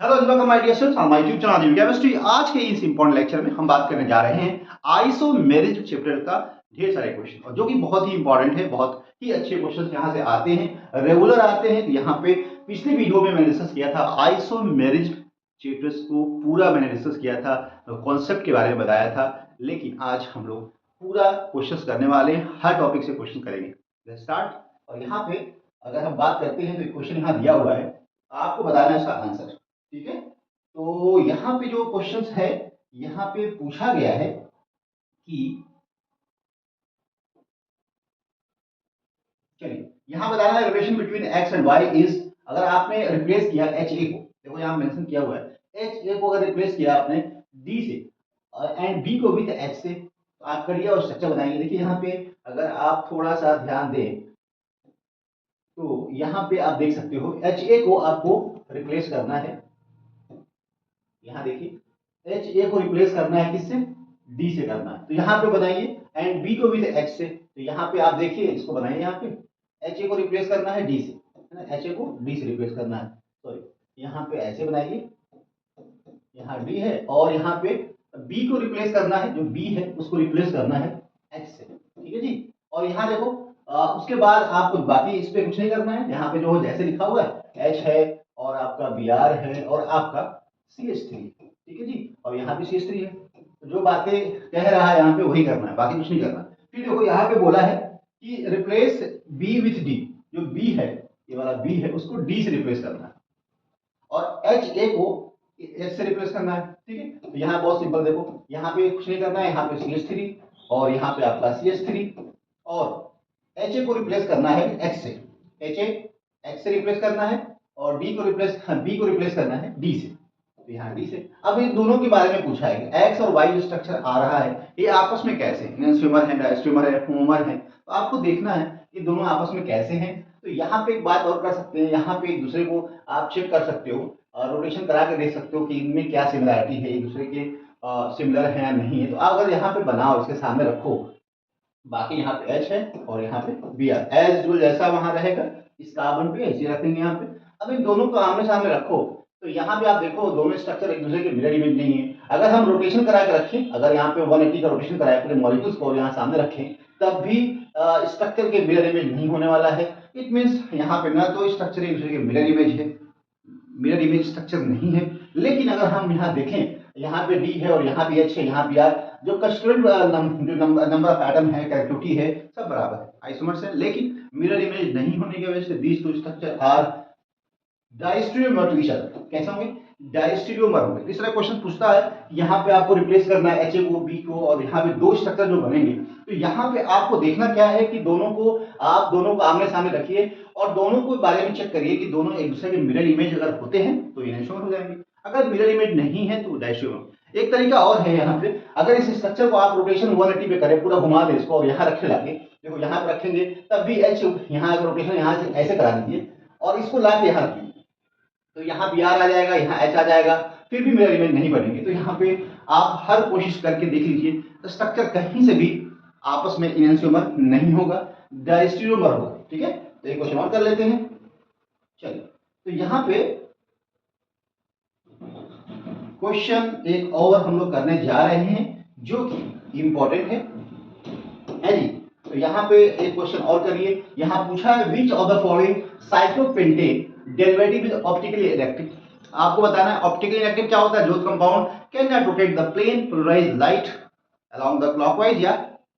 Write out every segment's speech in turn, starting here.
Hello welcome my dear students on my YouTube channel Divya chemistry. आज के इस important lecture में हम बात करने जा रहे हैं आइसोमेरिज्म चैप्टर का ढेर सारे क्वेश्चन, और जो कि बहुत ही इंपॉर्टेंट है। बहुत ही अच्छे क्वेश्चन यहाँ से आते हैं, रेगुलर आते हैं। तो यहाँ पे पिछले वीडियो में मैंने डिस्कस किया था आइसोमेरिज्म चैप्टर्स को, पूरा मैंने डिस्कस किया था, कॉन्सेप्ट के बारे में बताया था। लेकिन आज हम लोग पूरा क्वेश्चन करने वाले हैं, हर टॉपिक से क्वेश्चन करेंगे। स्टार्ट। और यहाँ पे अगर हम बात करते हैं तो क्वेश्चन यहाँ दिया हुआ है, आपको बताना है इसका आंसर। ठीक है, तो यहाँ पे जो क्वेश्चंस है, यहाँ पे पूछा गया है कि, चलिए यहाँ बताना है relation between X and Y is. अगर आपने रिप्लेस किया एच ए को, देखो यहाँ मेंशन किया हुआ है एच ए को अगर रिप्लेस किया आपने डी से एंड बी को भी एच से, तो आप करिए और स्ट्रक्चर बनाएंगे। देखिए यहाँ पे अगर आप थोड़ा सा ध्यान दें तो यहाँ पे आप देख सकते हो एच ए को आपको रिप्लेस करना है। यहाँ देखिए एच ए को रिप्लेस करना है किससे, डी से करना है। तो यहाँ पे बनाइए एंड बी को भी एच से, तो यहाँ पे आप देखिए इसको बनाइए। यहाँ पे एच ए को रिप्लेस करना है डी से, है ना, एच ए को डी से रिप्लेस करना है। सॉरी, यहाँ पे ऐसे बनाइए, यहाँ डी है और यहाँ पे बी को रिप्लेस करना है, जो बी है उसको रिप्लेस करना है एच से। ठीक है जी। और यहाँ देखो उसके बाद आपको बाकी इस पे कुछ नहीं करना है। यहाँ पे जो जैसे लिखा हुआ है एच है और आपका बी आर है और आपका सी एच थ्री। ठीक है जी, और यहाँ पे सी एच थ्री है। तो जो बातें कह रहा है यहाँ पे वही करना है, बाकी कुछ नहीं करना। फिर देखो यहाँ पे बोला है कि रिप्लेस बी विथ डी, जो बी है, ये वाला बी है, उसको डी से रिप्लेस करना है और एच ए को एच से रिप्लेस करना है। ठीक है, तो यहाँ बहुत सिंपल, देखो यहाँ पे कुछ नहीं करना है, यहाँ पे सी एच थ्री और यहाँ पे आपका सी एच थ्री, और एच ए को रिप्लेस करना है एच से, एच ए एच से रिप्लेस करना है और डी को रिप्लेस, बी को रिप्लेस करना है डी से। तो यहाँ डी से। अब इन दोनों के बारे में पूछा है, एक्स और वाई जो स्ट्रक्चर आ रहा है ये आपस में कैसे, एंजियोमर है, डायस्ट्रोमर है, होमर है, तो आपको देखना है ये दोनों आपस में कैसे हैं। तो यहाँ पे एक बात और कर सकते हैं, यहाँ पे एक दूसरे को आप चेक कर सकते हो, रोटेशन करा के देख सकते हो कि इनमें क्या सिमिलरिटी है, एक दूसरे के सिमिलर है या नहीं है। तो आप अगर यहाँ पे बनाओ, इसके सामने रखो, बाकी यहाँ पे एच है और यहाँ पे बी आर, एज जो जैसा वहां रहेगा इस कार्बन पे ऐसे रखेंगे यहाँ पे। अब इन दोनों को आमने सामने रखो, तो यहाँ पे आप देखो दोनों स्ट्रक्चर एक दूसरे के मिरर इमेज नहीं है। अगर हम रोटेशन करा के रखें, अगर यहाँ पे 180 का रोटेशन कराए पूरे मॉलिक्यूल्स को और यहाँ सामने रखें, तब भी स्ट्रक्चर के मिरर इमेज नहीं होने वाला है। इट मीन्स यहाँ पे ना तो स्ट्रक्चर एक दूसरे के मिरर इमेज है, मिरर इमेज स्ट्रक्चर नहीं है। लेकिन अगर हम यहाँ देखें, यहाँ पे डी है और यहाँ भी एच है, यहाँ भी आर, जो कंस्टिट्यूएंट जो नंबर ऑफ एटम है, कैरेक्टरिस्टिक है, सब बराबर है, आइसोमर्स है। लेकिन मिरर इमेज नहीं होने की वजह से these two structure are diastereomer to each other. कैसे होंगे, डायस्टेरियोमर होंगे। तीसरा क्वेश्चन पूछता है, यहाँ पे आपको रिप्लेस करना है एच ए को बी को, और यहाँ पे दो स्ट्रक्चर जो बनेंगे, तो यहाँ पे आपको देखना क्या है कि दोनों को, आप दोनों को आमने सामने रखिए और दोनों को बारे में चेक करिए कि दोनों एक दूसरे के मिरर इमेज अगर होते हैं तो एनेंटियोमर हो जाएंगे, अगर मिरर इमेज नहीं है तो डायस्टेरियोमर। एक तरीका और है यहाँ पे, अगर इस स्ट्रक्चर को आप रोटेशन 180 पे करें, पूरा घुमा दें इसको और यहाँ रखे लाके, देखो यहाँ पे रखेंगे तब भी एच, यहाँ अगर रोटेशन यहाँ से ऐसे करा दीजिए और इसको ला के यहाँ रखिए, तो यहाँ बी आर आ जाएगा, यहाँ एच आ जाएगा, फिर भी मिरर इमेज नहीं बनेंगे। तो यहाँ पे आप हर कोशिश करके देख लीजिए, तो स्ट्रक्चर कहीं से भी आपस में एनेंटियोमर नहीं होगा, डायस्टेरियोमर होगा। ठीक है, तो एक क्वेश्चन और कर लेते हैं। चलिए, तो यहाँ पे क्वेश्चन एक और हम लोग करने जा रहे हैं जो कि इंपॉर्टेंट है जी। तो यहाँ पे एक क्वेश्चन और करिए, यहाँ पूछा है which of the following cyclopentane derivative is optically inactive. आपको बताना है ऑप्टिकली इनेक्टिव क्या होता है, जो compound can not rotate the plane polarised light along the clockwise या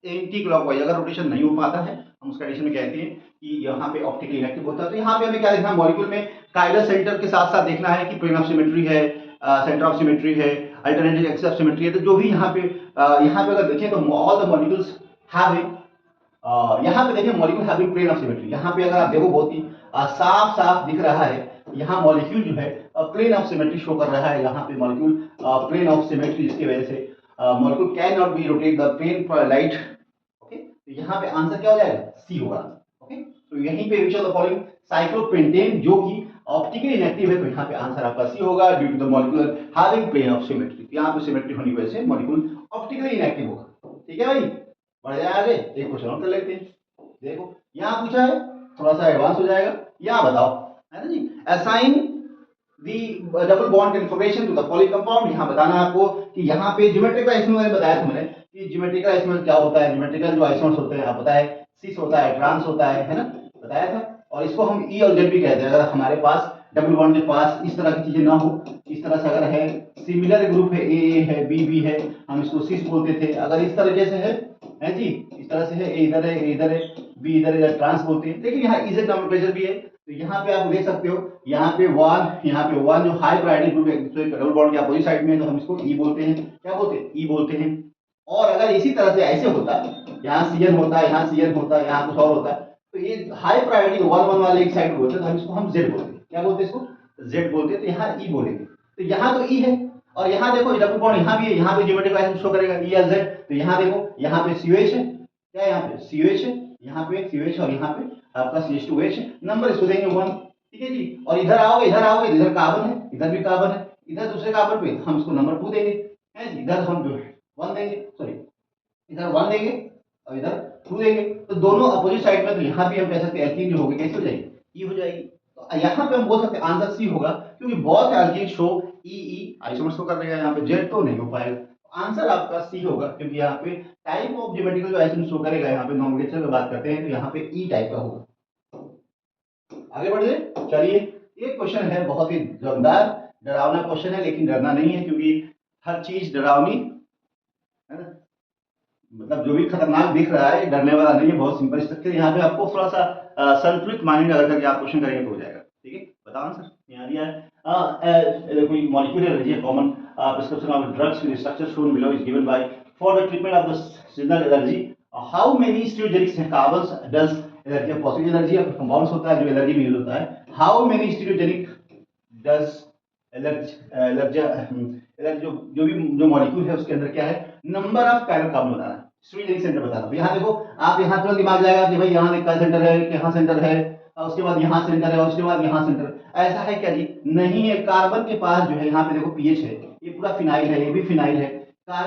एंटी क्लॉकवाइज। अगर रोटेशन नहीं हो पाता है, हम उस कंडीशन में कहते हैं कि यहाँ पे ऑप्टिकली इनेक्टिव होता है। तो यहाँ पे हमें क्या देखना है, मॉलिक्यूल में काइरल सेंटर के साथ साथ देखना है कि प्लेन ऑफ सिमेट्री है, सेंटर ऑफ सिमेट्री है, अल्टरनेटिव एक्सिस ऑफ सिमेट्री है। तो जो भी यहाँ पे अगर देखें तो ऑल द मॉलिक्यूल्स हैव यहाँ पे देखिए molecule having plane of symmetry. यहाँ पे अगर आप देखो बहुत ही साफ साफ दिख रहा है, यहाँ मॉलिक्यूल जो है प्लेन ऑफ सिमेट्री शो कर रहा है। यहाँ पे मॉलिक्यूल प्लेन ऑफ सिमेट्री, जिसकी वजह से molecule can not be rotate the plane for light. Okay, तो यहाँ पे आंसर क्या हो जाएगा, सी होगा। ओके, तो यहीं पे which of the following cyclopentane जो कि ऑप्टिकली इनेक्टिव है, तो यहाँ पे आंसर आपका सी होगा, due to the molecular having plane of symmetry. यहाँ पे सिमेट्री होने की वजह से मॉलिक्यूल ऑप्टिकली इनेक्टिव होगा। ठीक है भाई, बढ़ जाए आगे, एक क्वेश्चन और कर लेते हैं। देखो यहाँ पूछा है, थोड़ा सा एडवांस हो जाएगा, यहाँ बताओ, है ना जी, assign the double bond conformation to the poly compound. यहाँ बताना आपको कि यहाँ पे ज्योमेट्रिकल आइसोमर मैंने बताया था मैंने कि ज्योमेट्रिकल आइसोमर क्या होता है। ज्योमेट्रिकल जो आइसोमर्स होते हैं आप पता है सिस होता है, ट्रांस होता है ना, बताया था। और इसको हम ई और जेड भी कहते हैं। अगर हमारे पास डबल बॉन्ड के पास इस तरह की चीजें ना हो, इस तरह से अगर है सिमिलर ग्रुप है, ए है बी है, हम इसको सिस बोलते थे। अगर इस तरीके से है जी, इस तरह से है, ए इधर है, ए इधर है, बी इधर है, ट्रांस बोलते हैं। लेकिन यहाँ इजेड नोमेनक्लेचर भी है। तो यहाँ पे आप देख सकते हो, यहाँ पे वन जो हाई प्रायोरिटी ग्रुप है डबल बॉन्ड के अपोजिट साइड में, तो हम इसको ई बोलते हैं। क्या बोलते हैं? ई बोलते हैं। और अगर इसी तरह से ऐसे होता, यहाँ सीएन होता, यहाँ सीएन होता, यहाँ कुछ और होता, तो ये हाई प्रायोरिटी वन वन वाले एक साइड बोलते हैं, तो हम इसको हम जेड बोलते हैं। क्या बोलते हैं? इसको जेड बोलते हैं। तो यहाँ ई बोलेंगे। तो यहाँ तो ई है, और यहाँ देखो डबल बॉन्ड यहाँ भी है, यहाँ पे ज्योमेट्रिक आइसोमर शो करेगा ई एल जेड। तो यहाँ देखो, यहाँ पे सीओएच है, क्या यहाँ पे सीओएच है, यहाँ पे सीओएच, और यहाँ पे आपका CH2H नंबर इसको देंगे 1। ठीक है जी। और इधर आओगे, इधर कार्बन है, इधर भी कार्बन है, इधर दूसरे कार्बन पे हम इसको नंबर 2 देंगे, है जी। इधर हम जो है 1 देंगे, सॉरी इधर 1 देंगे और इधर 2 देंगे। तो दोनों अपोजिट साइड में, तो यहाँ भी हम कह सकते हैं एल्कीन जो होगी कैसे हो जाएगी? ई हो जाएगी। तो यहाँ पे हम बोल सकते हैं आंसर सी होगा, क्योंकि बहुत एल्कीन शो ई आइसोमर्स को कर देगा, यहाँ पे जेड तो नहीं हो पाएगा। आंसर आपका सी होगा, क्योंकि यहाँ पे टाइप ऑफ ज्योमेट्रिकल जो आइसोमर शो करेगा, यहाँ पे नोमेनक्लेचर में बात करते हैं तो यहाँ पे ई टाइप का होगा। आगे बढ़िए, चलिए। ये क्वेश्चन है बहुत ही जोरदार, डरावना क्वेश्चन है, लेकिन डरना नहीं है, क्योंकि हर चीज डरावनी है ना, मतलब जो भी खतरनाक दिख रहा है डरने वाला नहीं है। बहुत सिंपल स्ट्रक्चर। यहाँ पे आपको थोड़ा सा संतुलित माइंड अगर करके आप क्वेश्चन करेंगे तो हो जाएगा। ठीक है, बताओ आंसर यहाँ दिया है। कोई मॉलिक्यूलर एनर्जी है common prescription of drugs with structure shown below is given by for the treatment of the seasonal allergy how many stereogenic carbons does allergy positive energy of compounds होता है जो allergy में use होता है। How many stereogenic does allergy allergy जो भी जो molecule है उसके अंदर क्या है, नंबर ऑफ कायरल कार्बन बताना है, स्टीरियोजेनिक सेंटर बताना। तो यहाँ देखो, आप यहाँ तुरंत दिमाग जाएगा कि भाई यहाँ एक सेंटर है, यहाँ सेंटर है, और उसके बाद यहाँ सेंटर है, और उसके बाद यहाँ सेंटर। ऐसा है क्या जी? नहीं है। कार्बन के पास जो है, यहाँ पे देखो पीएच है, ये पूरा फिनाइल है, ये भी फिनाइल है।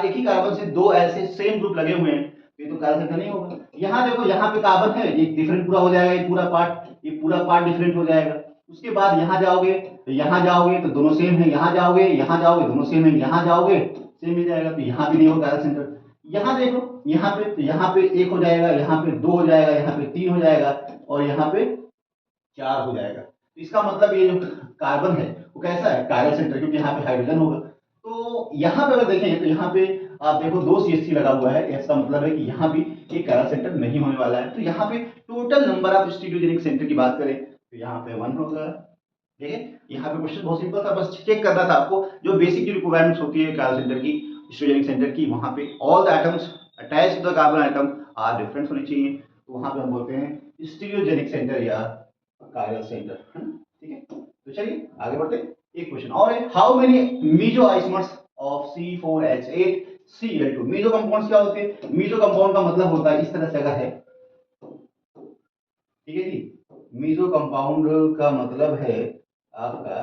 एक ही कार्बन से दो ऐसे सेम ग्रुप लगे हुए हैं, ये तो कायरल सेंटर नहीं होगा। यहाँ देखो, यहाँ पे कार्बन है, ये डिफरेंट पूरा हो जाएगा, ये पूरा पार्ट डिफरेंट हो जाएगा। उसके बाद यहाँ जाओगे तो यहाँ जाओगे तो दोनों सेम है, यहाँ जाओगे दोनों सेम है, यहाँ जाओगे सेम मिल जाएगा, तो यहाँ भी नहीं होगा कायरल सेंटर। यहाँ देखो, यहाँ पे तो यहाँ पे 1 हो जाएगा, यहाँ पे 2 हो जाएगा, यहाँ पे 3 हो जाएगा, और यहाँ पे 4 हो जाएगा। तो इसका मतलब ये जो कार्बन है वो कैसा है? कायरल सेंटर, क्योंकि यहाँ पे हाइड्रोजन होगा। तो यहाँ पे अगर देखें तो यहाँ पे आप देखो 2 CH3 लगा हुआ है, इसका मतलब है कि यहाँ भी एक कायरल सेंटर नहीं होने वाला है। तो यहाँ पे total number of stereogenic centre की बात करें तो यहाँ पे 1 होगा। ठीक है, यहाँ पे क्वेश्चन बहुत सिंपल था, बस चेक करना था आपको जो बेसिक रिक्वायरमेंट्स होती है कायरल सेंटर की, स्टीरियोजेनिक सेंटर की। वहाँ पे all the atoms attached to the carbon atom are different होनी चाहिए, तो वहाँ पे हम बोलते हैं स्टीरियोजेनिक सेंटर या कायरल सेंटर, है ना। ठीक है, तो चलिए आगे बढ़ते हैं। एक क्वेश्चन और है, how many meso isomers of C4H8Cl2। Meso compounds क्या होते हैं? मीजो कंपाउंड का मतलब होता है इस तरह से अगर है, ठीक है जी, मीजो कंपाउंड का मतलब है आपका,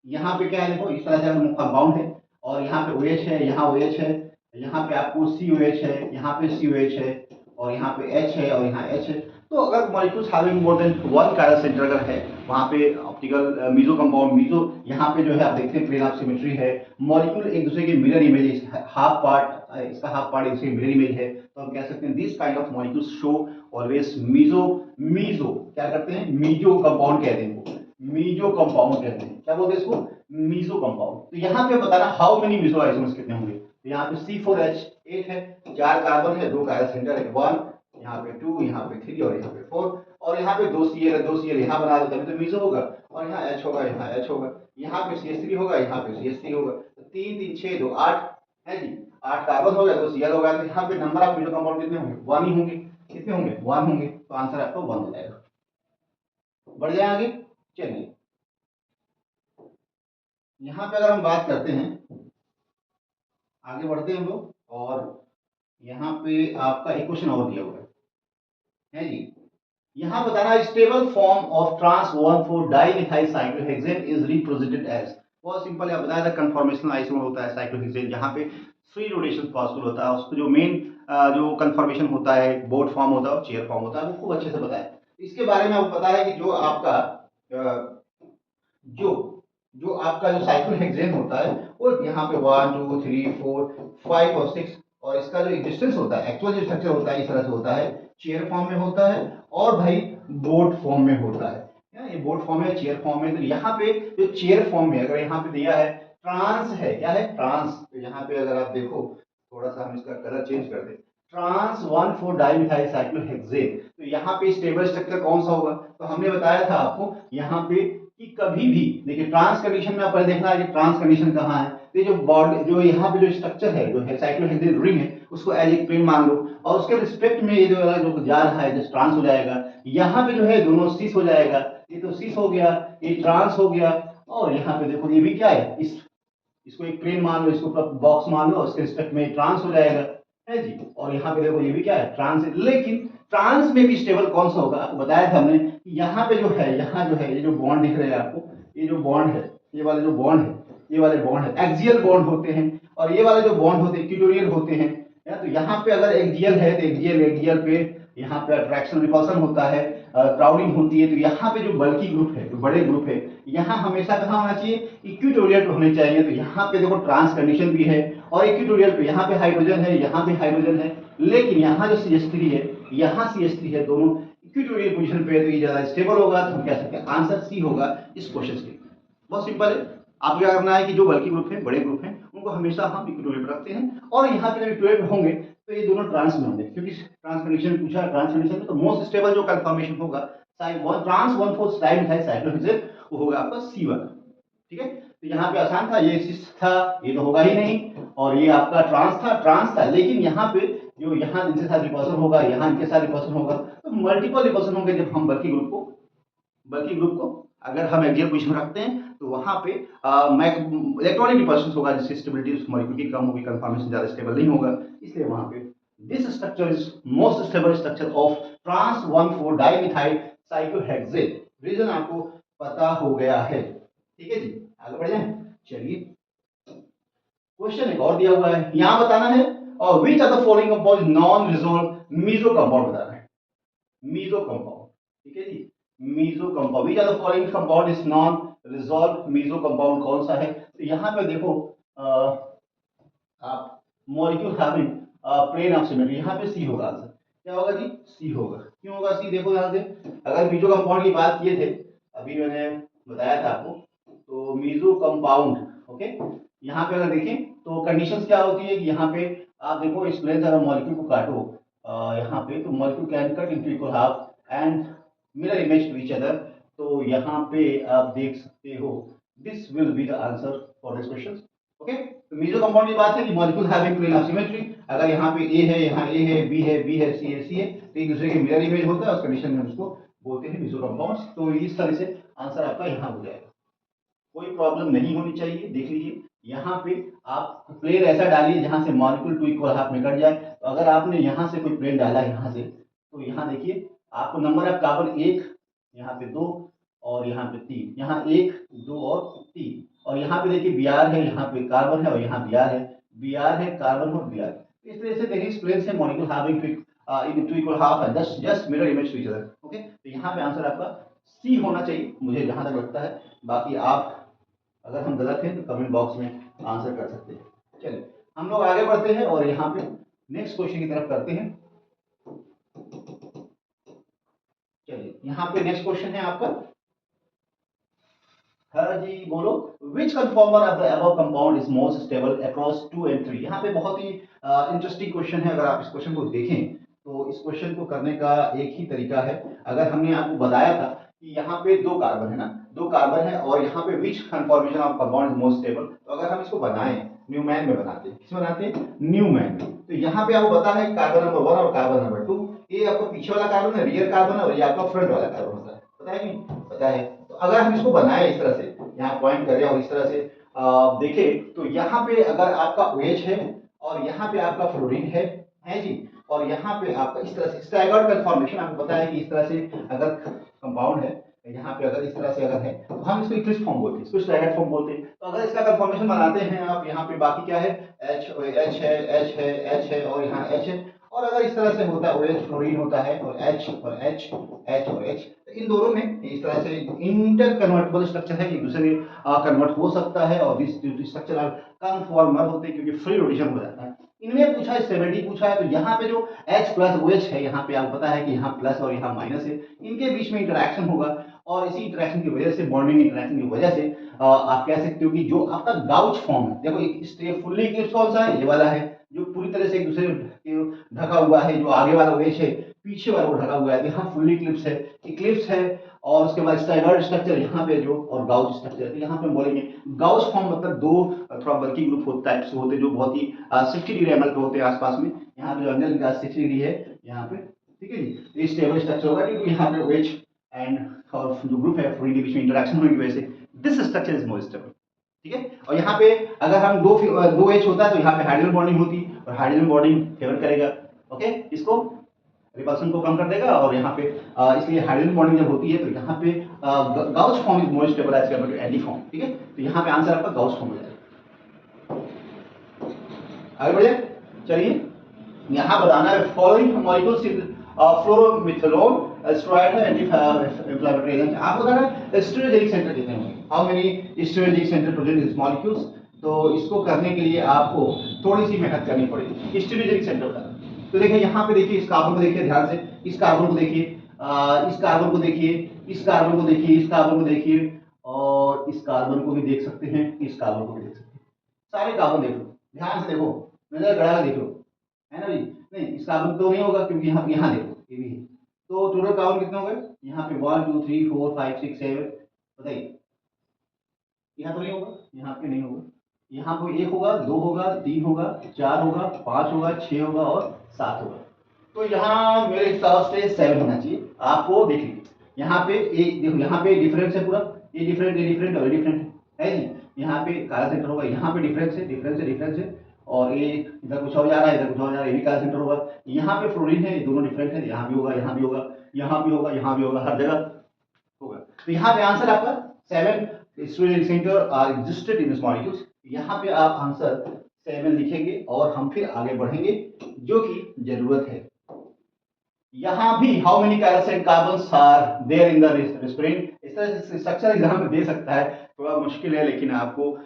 यहाँ पे क्या है देखो, इस तरह से अगर कंपाउंड है और यहाँ पे OH है, यहाँ OH है, यहाँ पे आपको COH है, यहाँ पे COH है, और यहाँ पे H है, और यहाँ H है। तो अगर molecules having more than 1 chiral centre अगर है, वहाँ पे ऑप्टिकल मीजो कंपाउंड, मीजो यहाँ पे जो है आप देखते हैं प्लेन ऑफ सिमेट्री है, मॉलिक्यूल एक दूसरे के मिरर इमेज, हाफ पार्ट इसका हाफ पार्ट एक दूसरे मिरर इमेज है, तो हम कह सकते हैं this kind of molecules show always meso meso क्या करते हैं? मीजो कंपाउंड कहते हैं इनको, मीजो कंपाउंड कहते हैं। क्या बोलते हैं इसको? Meso compound. तो यहाँ पे बताना हाउ मेनी मीजो आइसोमर्स कितने होंगे। तो यहाँ पे C4H8 है, 4 कार्बन है, 2 कायरल सेंटर है, 1, यहाँ पे 2, यहाँ पे 3 और यहाँ पे 4, और यहाँ पे 2 Cl है, 2 Cl यहाँ बना दो तभी तो मीजो होगा, और यहाँ H होगा, यहाँ H होगा, यहाँ पे CH3 होगा, यहाँ पे CH3 होगा। तो 3 3 6 2 8 है जी, 8 कार्बन हो गया, 2 Cl होगा। तो यहाँ पे नंबर ऑफ मीजो कंपाउंड कितने होंगे? 1 ही होंगे। कितने होंगे? 1 होंगे। तो आंसर आपका 1 हो जाएगा। बढ़ जाए आगे, चलिए यहाँ पे अगर हम बात करते हैं, आगे बढ़ते हैं हम लोग, और यहाँ पे आपका एक क्वेश्चन और दिया हुआ है जी। यहाँ बताना stable form of trans 1,4 dimethyl cyclohexane is represented as. बहुत सिंपल है, बताया था कन्फॉर्मेशनल आइसोमर होता है साइक्लोहेक्सेन, जहाँ पे 3 रोटेशन पॉसिबल होता है। उसको जो मेन जो कन्फॉर्मेशन होता है, बोट फॉर्म होता है और चेयर फॉर्म होता है, वो खूब अच्छे से पता है। इसके बारे में आपको पता है कि जो आपका जो जो आपका जो साइक्लोहेक्सेन होता है वो यहाँ पे 1 2 3 4 5 और 6, और इसका जो एग्जिस्टेंस होता है, एक्चुअल जो स्ट्रक्चर होता है, इस तरह से होता है, चेयर फॉर्म में होता है और भाई बोर्ड फॉर्म में होता है। ये बोर्ड फॉर्म है, चेयर फॉर्म है। तो यहाँ पे जो चेयर फॉर्म में अगर यहाँ पे दिया है ट्रांस है, क्या है ट्रांस, तो यहाँ पे अगर आप देखो, थोड़ा सा हम इसका कलर चेंज कर दें, ट्रांस 1,4 डाइमिथाइल साइक्लोहेक्सेन, तो यहाँ पे स्टेबल स्ट्रक्चर कौन सा होगा, तो हमने बताया था आपको यहाँ पे कि कभी भी देखिए ट्रांस कंडीशन में आपको देखना है कि ट्रांस कंडीशन कहाँ है, तो ये जो बॉडी जो यहाँ पे जो स्ट्रक्चर है जो है साइक्लोहेक्सेन रिंग है उसको एज एक प्लेन मान लो, और उसके रिस्पेक्ट में ये जो जा रहा है जो ट्रांस हो जाएगा, यहाँ पे जो है दोनों सिस हो जाएगा, ये तो सिस हो गया, ये ट्रांस हो गया, और यहाँ पे देखो ये भी क्या है, इसको एक प्लेन मान लो, इसको बॉक्स मान लो, उसके रिस्पेक्ट में ट्रांस हो जाएगा, है जी। और यहाँ पे देखो ये भी क्या है ट्रांस है, लेकिन ट्रांस में भी स्टेबल कौन सा होगा, आपको बताया था हमने कि यहाँ पे जो है, यहाँ जो है ये जो बॉन्ड दिख रहे हैं आपको, ये जो बॉन्ड है, ये वाले जो बॉन्ड है, ये वाले बॉन्ड है एक्सियल बॉन्ड होते हैं, और ये वाले जो बॉन्ड होते हैं इक्वेटोरियल होते हैं। तो यहाँ पे अगर एक्सियल है तो एक्सियल एक्सियल पे यहाँ पे अट्रैक्शन रिपल्सन होता है, क्राउडिंग होती है, तो यहाँ पे जो बल्की ग्रुप है, जो बड़े ग्रुप है, यहाँ हमेशा कहाँ होना चाहिए, इक्वेटोरियल पे होने चाहिए। तो यहाँ पे देखो ट्रांस कंडीशन भी है, और इक्वेटोरियल पे यहाँ पे हाइड्रोजन है, यहाँ पे हाइड्रोजन है, लेकिन यहाँ जो CH3 है, यहाँ CH3 है, दोनों इक्वेटोरियल पोजीशन पे है, तो ये ज्यादा स्टेबल होगा, तो हम कह सकते हैं आंसर सी होगा इस क्वेश्चन के। बहुत सिंपल है, आपको क्या करना है कि जो बल्की ग्रुप है, बड़े ग्रुप हैं, उनको हमेशा हम इक्वेटोरियल पे रखते हैं, और यहाँ पे जब इक्वेटोरियल पे होंगे तो ये दोनों ट्रांस में होंगे, क्योंकि ट्रांस कंडीशन पूछा है, ट्रांस कंडीशन में तो मोस्ट स्टेबल जो कंफर्मेशन होगा ट्रांस 1,4 डाइमिथाइल साइक्लोहेक्सेन, वो होगा आपका सी वाला। ठीक है, तो यहाँ पे आसान था, ये सिस था, ये तो होगा ही नहीं, और ये आपका ट्रांस था, लेकिन यहाँ पे जो यहाँ इनके साथ रिपल्सन होगा, यहाँ इनके साथ रिपल्सन होगा, तो मल्टीपल रिपल्सन होंगे जब हम बल्की ग्रुप को अगर हम एक्सियल पोजीशन में रखते हैं, तो वहां पे इलेक्ट्रॉनिक रिपल्शन होगा, जिसकी स्टेबिलिटी उस मॉलिक्यूल की कम होगी, कंफर्मेशन ज्यादा स्टेबल नहीं होगा, इसलिए वहां पे this structure is most stable structure of trans 1,4 dimethyl cyclohexane. Reason आपको पता हो गया है, ठीक है जी, आगे बढ़ जाए। चलिए क्वेश्चन एक और दिया हुआ है, यहां बताना है, और which are the following compound non resolve meso compound बताना है, मीजो कंपाउंड, ठीक है जी, meso compound, which are the following compound is non resolve meso compound कौन सा है, तो यहां पे देखो आप molecule having plane of symmetry, यहाँ पे सी होगा आंसर, क्या होगा जी, सी होगा। क्यों होगा सी, देखो यहाँ से अगर मीजो कंपाउंड की बात किए थे, अभी मैंने बताया था आपको, तो मीजो कंपाउंड, ओके, यहाँ पे अगर देखें तो कंडीशंस क्या होती है कि यहाँ पे आप देखो इस प्लेन से अगर मॉलिक्यूल को काटो यहाँ पे, तो molecule can cut into equal half and mirror image to each other, तो यहाँ पे आप देख सकते हो this will be the answer for this question. Okay, तो मीजो कंपाउंड की बात है कि molecule having plane of symmetry, अगर यहाँ पे ए है, यहाँ ए है, बी है, बी है, सी है, सी है, तो एक दूसरे के मिरर इमेज होता है, उस कंडीशन में उसको बोलते हैं मीजो कंपाउंड्स। तो इस तरह से आंसर आपका यहाँ हो जाएगा, कोई प्रॉब्लम नहीं होनी चाहिए। देख लीजिए यहाँ पे आप प्लेन ऐसा डालिए जहां से मॉलिक्यूल टू इक्वल हाफ में कट जाए, तो अगर आपने यहाँ से कोई प्लेन डाला यहाँ से, तो यहाँ देखिए आपको नंबर ऑफ कार्बन 1, यहाँ पे 2, और यहाँ पे 3, यहाँ 1 2 और 3, और यहाँ पे देखिए Br है, यहाँ पे कार्बन है, और यहाँ Br है, Br है, कार्बन और Br। इस तरह से देखिए इस प्लेन से molecule having two equal half है, just mirror image to each other. Okay, तो यहाँ पे आंसर आपका सी होना चाहिए मुझे जहां तक लगता है, बाकी आप अगर हम गलत हैं तो कमेंट बॉक्स में आंसर कर सकते हैं। चलिए हम लोग आगे बढ़ते हैं और यहाँ पे नेक्स्ट क्वेश्चन की तरफ करते हैं। चलिए यहाँ पे नेक्स्ट क्वेश्चन है आपका, हाँ जी बोलो, which conformer of the above compound is most stable across 2 and 3। यहाँ पे बहुत ही इंटरेस्टिंग क्वेश्चन है, अगर आप इस क्वेश्चन को देखें तो इस क्वेश्चन को करने का एक ही तरीका है। अगर हमने आपको बताया था कि यहाँ पे 2 कार्बन है ना, 2 कार्बन है, और यहाँ पे which conformation of compound is most stable, तो अगर हम इसको बनाएं न्यूमैन में बनाते हैं, किसमें बनाते हैं, न्यूमैन में, तो यहाँ पे आपको पता है कार्बन नंबर 1 और कार्बन नंबर 2, ये आपका पीछे वाला कार्बन है, रियर कार्बन है, और ये आपका फ्रंट वाला कार्बन होता है, पता है नहीं, पता है। तो अगर हम इसको बनाए इस तरह से, यहाँ पॉइंट करें और इस तरह से देखें, तो यहाँ पे अगर आपका OH है और यहाँ पे आपका फ्लोरीन है जी, और यहाँ पे आपका इस तरह से स्टैगर्ड कन्फॉर्मेशन, आपको पता है कि इस तरह से अगर कंपाउंड है, यहाँ पे अगर इस तरह से अगर है, तो हम इसको इक्लिप्स फॉर्म बोलते हैं, इसको स्टैगर्ड फॉर्म बोलते हैं। तो अगर इसका कन्फॉर्मेशन बनाते हैं आप, यहाँ पे बाकी क्या है, H है, H है, H है, और यहाँ H है, और अगर इस तरह से होता है OH फ्लोरीन होता है, और H और H, H और H, तो इन दोनों में इस तरह से इंटर कन्वर्टेबल स्ट्रक्चर है, एक दूसरे कन्वर्ट हो सकता है और दिस स्ट्रक्चर आर कन्फॉर्मर होते हैं क्योंकि फ्री रोटेशन हो जाता है। इनमें पूछा स्टेबिलिटी पूछा है, तो यहाँ पे जो H प्लस ओ एच है, यहाँ पे आपको पता है कि यहाँ प्लस और यहाँ माइनस है, इनके बीच में इंटरेक्शन होगा और इसी इंटरेक्शन की वजह से, बॉन्डिंग इंटरेक्शन की वजह से आप कह सकते हो कि जो आपका गाउच फॉर्म है, देखो एक फुल्ली इक्लिप्स कौन सा है, ये वाला है जो पूरी तरह से एक दूसरे ढका हुआ है, जो आगे वाला वेज है पीछे वाला वो ढका हुआ है, यहाँ फुल्ली इक्लिप्स है और उसके बाद स्टैगर्ड स्ट्रक्चर यहाँ पे जो, और गाउच स्ट्रक्चर, तो यहाँ पे हम बोलेंगे गाउच फॉर्म मतलब दो थोड़ा बल्कि ग्रुप होता है, होते जो बहुत ही 60 डिग्री एंगल पे होते हैं आसपास में, यहाँ पे जो एंगल 60 डिग्री है यहाँ पे, ठीक है जी। इस स्टेबल स्ट्रक्चर होगा क्योंकि यहाँ पे वेज एंड और जो ग्रुप है फ्री के बीच में इंटरेक्शन होने की वजह से this structure is more stable, ठीक है। और यहाँ पे अगर हम दो एच होता है तो यहाँ पे हाइड्रोजन बॉन्डिंग होती और हाइड्रोजन बॉन्डिंग फेवर करेगा, ओके, इसको रिपल्शन को कम कर देगा और यहाँ पे इसलिए हाइड्रोजन बॉन्डिंग जब होती है तो यहाँ पे gauche form is more stable as compared to ED form, ठीक है। तो यहाँ पे आंसर आपका गाउस फॉर्म हो जाएगा। आगे बढ़िए, चलिए यहाँ बताना है फॉलोइंग मॉलिक्यूल्स फ्लोरोमिथेनोल स्टेरॉइड है एंटी-इंफ्लेमेटरी एजेंट। आप बताना स्टेरोजेनिक सेंटर कितने होंगे, how many stereogenic center present in this molecules. तो इसको करने के लिए आपको थोड़ी सी मेहनत करनी पड़ेगी स्टेरोजेनिक सेंटर का। तो देखिए यहाँ पे देखिए, इस कार्बन को देखिए ध्यान से, इस कार्बन को देखिए, इस कार्बन को देखिए, इस कार्बन को देखिए, इस कार्बन को देखिए और इस कार्बन को भी देख सकते हैं, इस कार्बन को भी देख सकते हैं, सारे कार्बन देख लो, ध्यान से देखो, नजर गड़ा के देख लो, है ना जी। नहीं, इस कार्बन तो नहीं होगा क्योंकि यहाँ देखो ये भी है। तो टोटल कार्बन कितने हो गए यहाँ पे 1 2 3 4 5 6 7, बताइए। यहाँ तो नहीं होगा, यहाँ पे नहीं होगा, यहाँ पे 1 होगा, 2 होगा, 3 होगा, 4 होगा, 5 होगा, 6 होगा और 7 होगा। तो यहाँ मेरे हिसाब से 7 होना चाहिए, आपको देख लीजिए यहाँ पे एक देखो, यहाँ पे डिफरेंस है पूरा, ये डिफरेंट और डिफरेंट है जी। यहाँ पे काला सेंटर होगा, यहाँ पे डिफरेंस है और ये इधर कुछ और जा रहा है, इधर कुछ और जा रहा है, ये भी काला सेंटर होगा। यहाँ पे फ्लोरीन है, दोनों डिफरेंट है, यहाँ भी होगा, यहाँ भी होगा, यहाँ भी होगा, यहाँ भी होगा, हर जगह होगा। तो यहाँ पे आंसर आपका 7 stereogenic center are existed in this molecules. यहाँ पे आप आंसर 7 लिखेंगे और हम फिर आगे बढ़ेंगे जो कि जरूरत है। यहाँ भी how many chirals and carbons are there in the respirant. इस तरह से स्ट्रक्चर एग्जाम में दे सकता है, थोड़ा मुश्किल है लेकिन आपको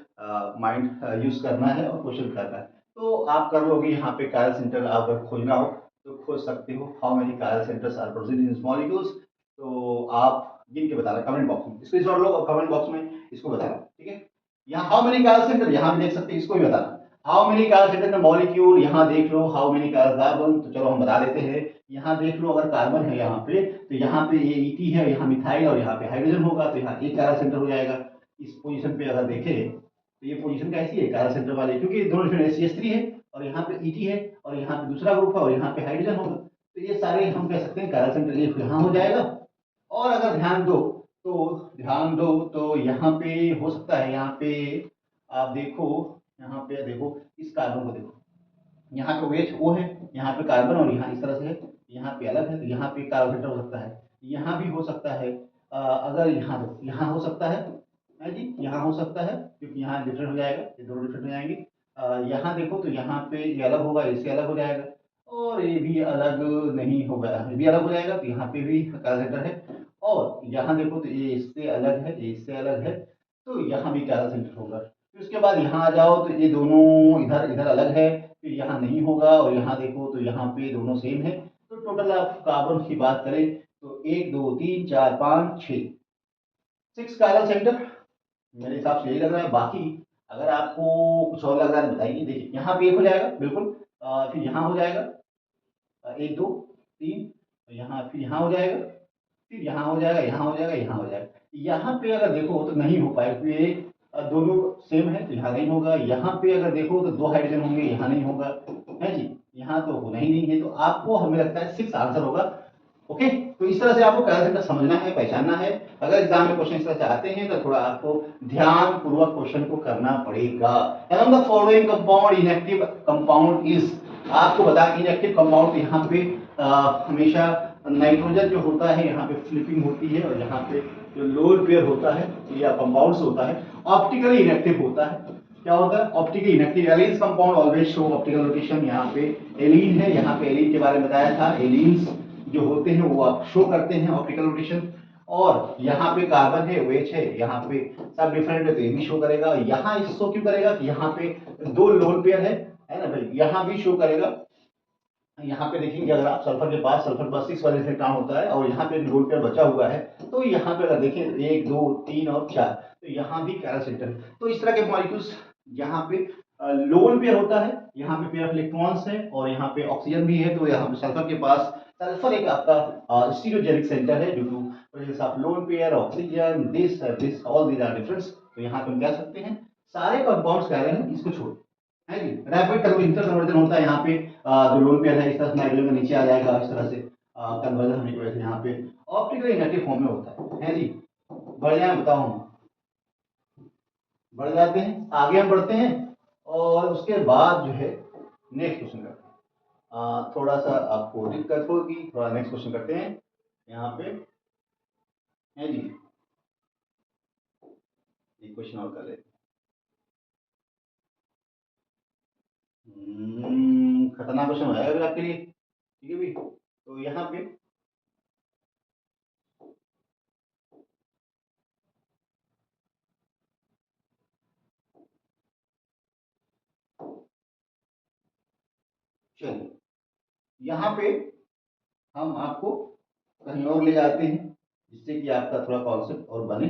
माइंड यूज करना है और क्वेश्चन करना है। तो आप कर लोगे, यहाँ पे कैरल सेंटर अगर खोजना हो तो खोज सकते हो, how many chiral centres are present in this molecules. तो आप गिन के बताना कमेंट बॉक्स में, स्क्रीनशॉट लो और कमेंट बॉक्स में इसको बताना, ठीक है। यहाँ हाउ मेनी कैरल सेंटर यहाँ भी देख सकते हैं, इसको भी बताना how many chiral centre in the molecule. यहाँ देख लो हाउ मेनी कैरल कार्बन, तो चलो हम बता देते हैं। यहाँ देख लो अगर कार्बन है यहाँ पे तो यहाँ पे ये ET है, यहाँ मिथाइल और यहाँ पे हाइड्रोजन होगा, तो यहाँ एक कैरल सेंटर हो जाएगा। इस पोजीशन पे अगर देखें तो ये पोजीशन कैसी है कैरल सेंटर वाली, क्योंकि दोनों डिफरेंट CH3 है और यहाँ पे ET है और यहाँ पे दूसरा ग्रुप है और यहाँ पे हाइड्रोजन होगा, तो ये सारे हम कह सकते हैं कैरल सेंटर ये यहाँ हो जाएगा। और अगर ध्यान दो तो यहाँ पे हो सकता है, यहाँ पे आप देखो, यहाँ पे देखो इस कार्बन को देखो, यहाँ पे OH O है, यहाँ पे कार्बन और यहाँ इस तरह से है, यहाँ पे अलग है, तो यहाँ पे कार्बन सेंटर हो सकता है, यहाँ भी हो सकता है। अगर यहाँ हो सकता है जी, यहाँ हो सकता है क्योंकि यहाँ डिफरेंट हो जाएगा, ये दोनों डिफरेंट हो जाएंगे। यहाँ देखो तो यहाँ पे ये अलग होगा, इससे अलग हो जाएगा और ये भी अलग नहीं होगा, ये भी अलग हो जाएगा, तो यहाँ पे भी कार्बन सेंटर है। और यहाँ देखो तो ये इससे अलग है, ये इससे अलग है, तो यहाँ भी कार्बन सेंटर होगा। फिर उसके बाद यहाँ आ जाओ तो ये दोनों इधर अलग है, फिर यहाँ नहीं होगा और यहाँ देखो तो यहाँ पे दोनों सेम है। तो टोटल आप कार्बन की बात करें तो 1 2 3 4 5 6 कार्बन सेंटर मेरे हिसाब से यही लग रहा है। बाकी अगर आपको कुछ और लग रहा है तो बताइए। देखिए यहाँ पे 1 हो जाएगा बिल्कुल, फिर यहाँ हो जाएगा 1 2 3, यहाँ फिर यहाँ हो जाएगा, फिर यहाँ हो जाएगा, यहाँ हो जाएगा, यहाँ हो जाएगा। यहाँ पे अगर देखो तो नहीं हो पाएगा क्योंकि ये दोनों सेम है तो यहाँ नहीं होगा। यहाँ पे अगर देखो तो 2 हाइड्रोजन होंगे, यहाँ नहीं होगा, है जी, यहाँ तो होना ही नहीं है। तो आपको हमें लगता है 6 आंसर होगा। ओके, तो इस तरह से आपको कैरल सेंटर समझना है, पहचानना है। अगर एग्जाम में क्वेश्चन इस तरह से आते हैं तो थोड़ा आपको ध्यान पूर्वक क्वेश्चन को करना पड़ेगा। Among the following compound inactive compound is, आपको बता इनएक्टिव कंपाउंड यहाँ पे हमेशा नाइट्रोजन जो होता है यहाँ पे फ्लिपिंग होती है और यहाँ पे जो लोअर पेयर होता है या कंपाउंड्स होता है ऑप्टिकली इनएक्टिव होता है। क्या होता है optically inactive. Allenes compound always show optical rotation. यहाँ पे एलीन है, यहाँ पे एलीन के बारे में बताया था, एलीन्स जो होते हैं वो आप शो करते हैं ऑप्टिकल रोटेशन। और यहाँ पे कार्बन है, OH है, यहाँ पे सब डिफरेंट है तो ये भी शो करेगा। यहाँ इस शो क्यों करेगा कि यहाँ पे दो लोन पेयर है ना भाई, यहाँ भी शो करेगा। यहाँ पे देखेंगे अगर आप सल्फर के पास 6 वाले इलेक्ट्रॉन होता है और यहाँ पे लोन पेयर बचा हुआ है, तो यहाँ पे अगर देखें 1 2 3 और 4, तो यहाँ भी कैरल सेंटर है। तो इस तरह के मॉलिक्यूल्स यहाँ पे लोन पेयर होता है, यहाँ पे पेयर ऑफ इलेक्ट्रॉन्स है और यहाँ पे ऑक्सीजन भी है, तो यहाँ पे सल्फर के पास सल्फर एक आपका स्टीरियोजेनिक सेंटर है due to presence of lone pair, oxygen, this all these are difference. तो यहाँ पे हम कह सकते हैं सारे कंपाउंड्स कह रहे हैं इसको छोड़ है जी। रैपिड इंटर कन्वर्जन होता है यहाँ पे, जो लोन पेयर है इस तरह से नाइट्रोजन का नीचे आ जाएगा, इस तरह से कन्वर्जन होने की वजह से यहाँ पे ऑप्टिकल इनएक्टिव फॉर्म में होता है जी। बढ़ जाए बताओ हम बढ़ जाते हैं, आगे हम बढ़ते हैं और उसके बाद जो है नेक्स्ट क्वेश्चन करते हैं। थोड़ा सा आपको दिक्कत होगी, थोड़ा नेक्स्ट क्वेश्चन करते हैं यहाँ पे है जी। एक क्वेश्चन और कर लेते हैं, खतरनाक क्वेश्चन हो जाएगा फिर आपके लिए, ठीक है भी। तो यहाँ पे चलिए, यहाँ पे हम आपको कहीं और ले जाते हैं जिससे कि आपका थोड़ा कॉन्सेप्ट और बने,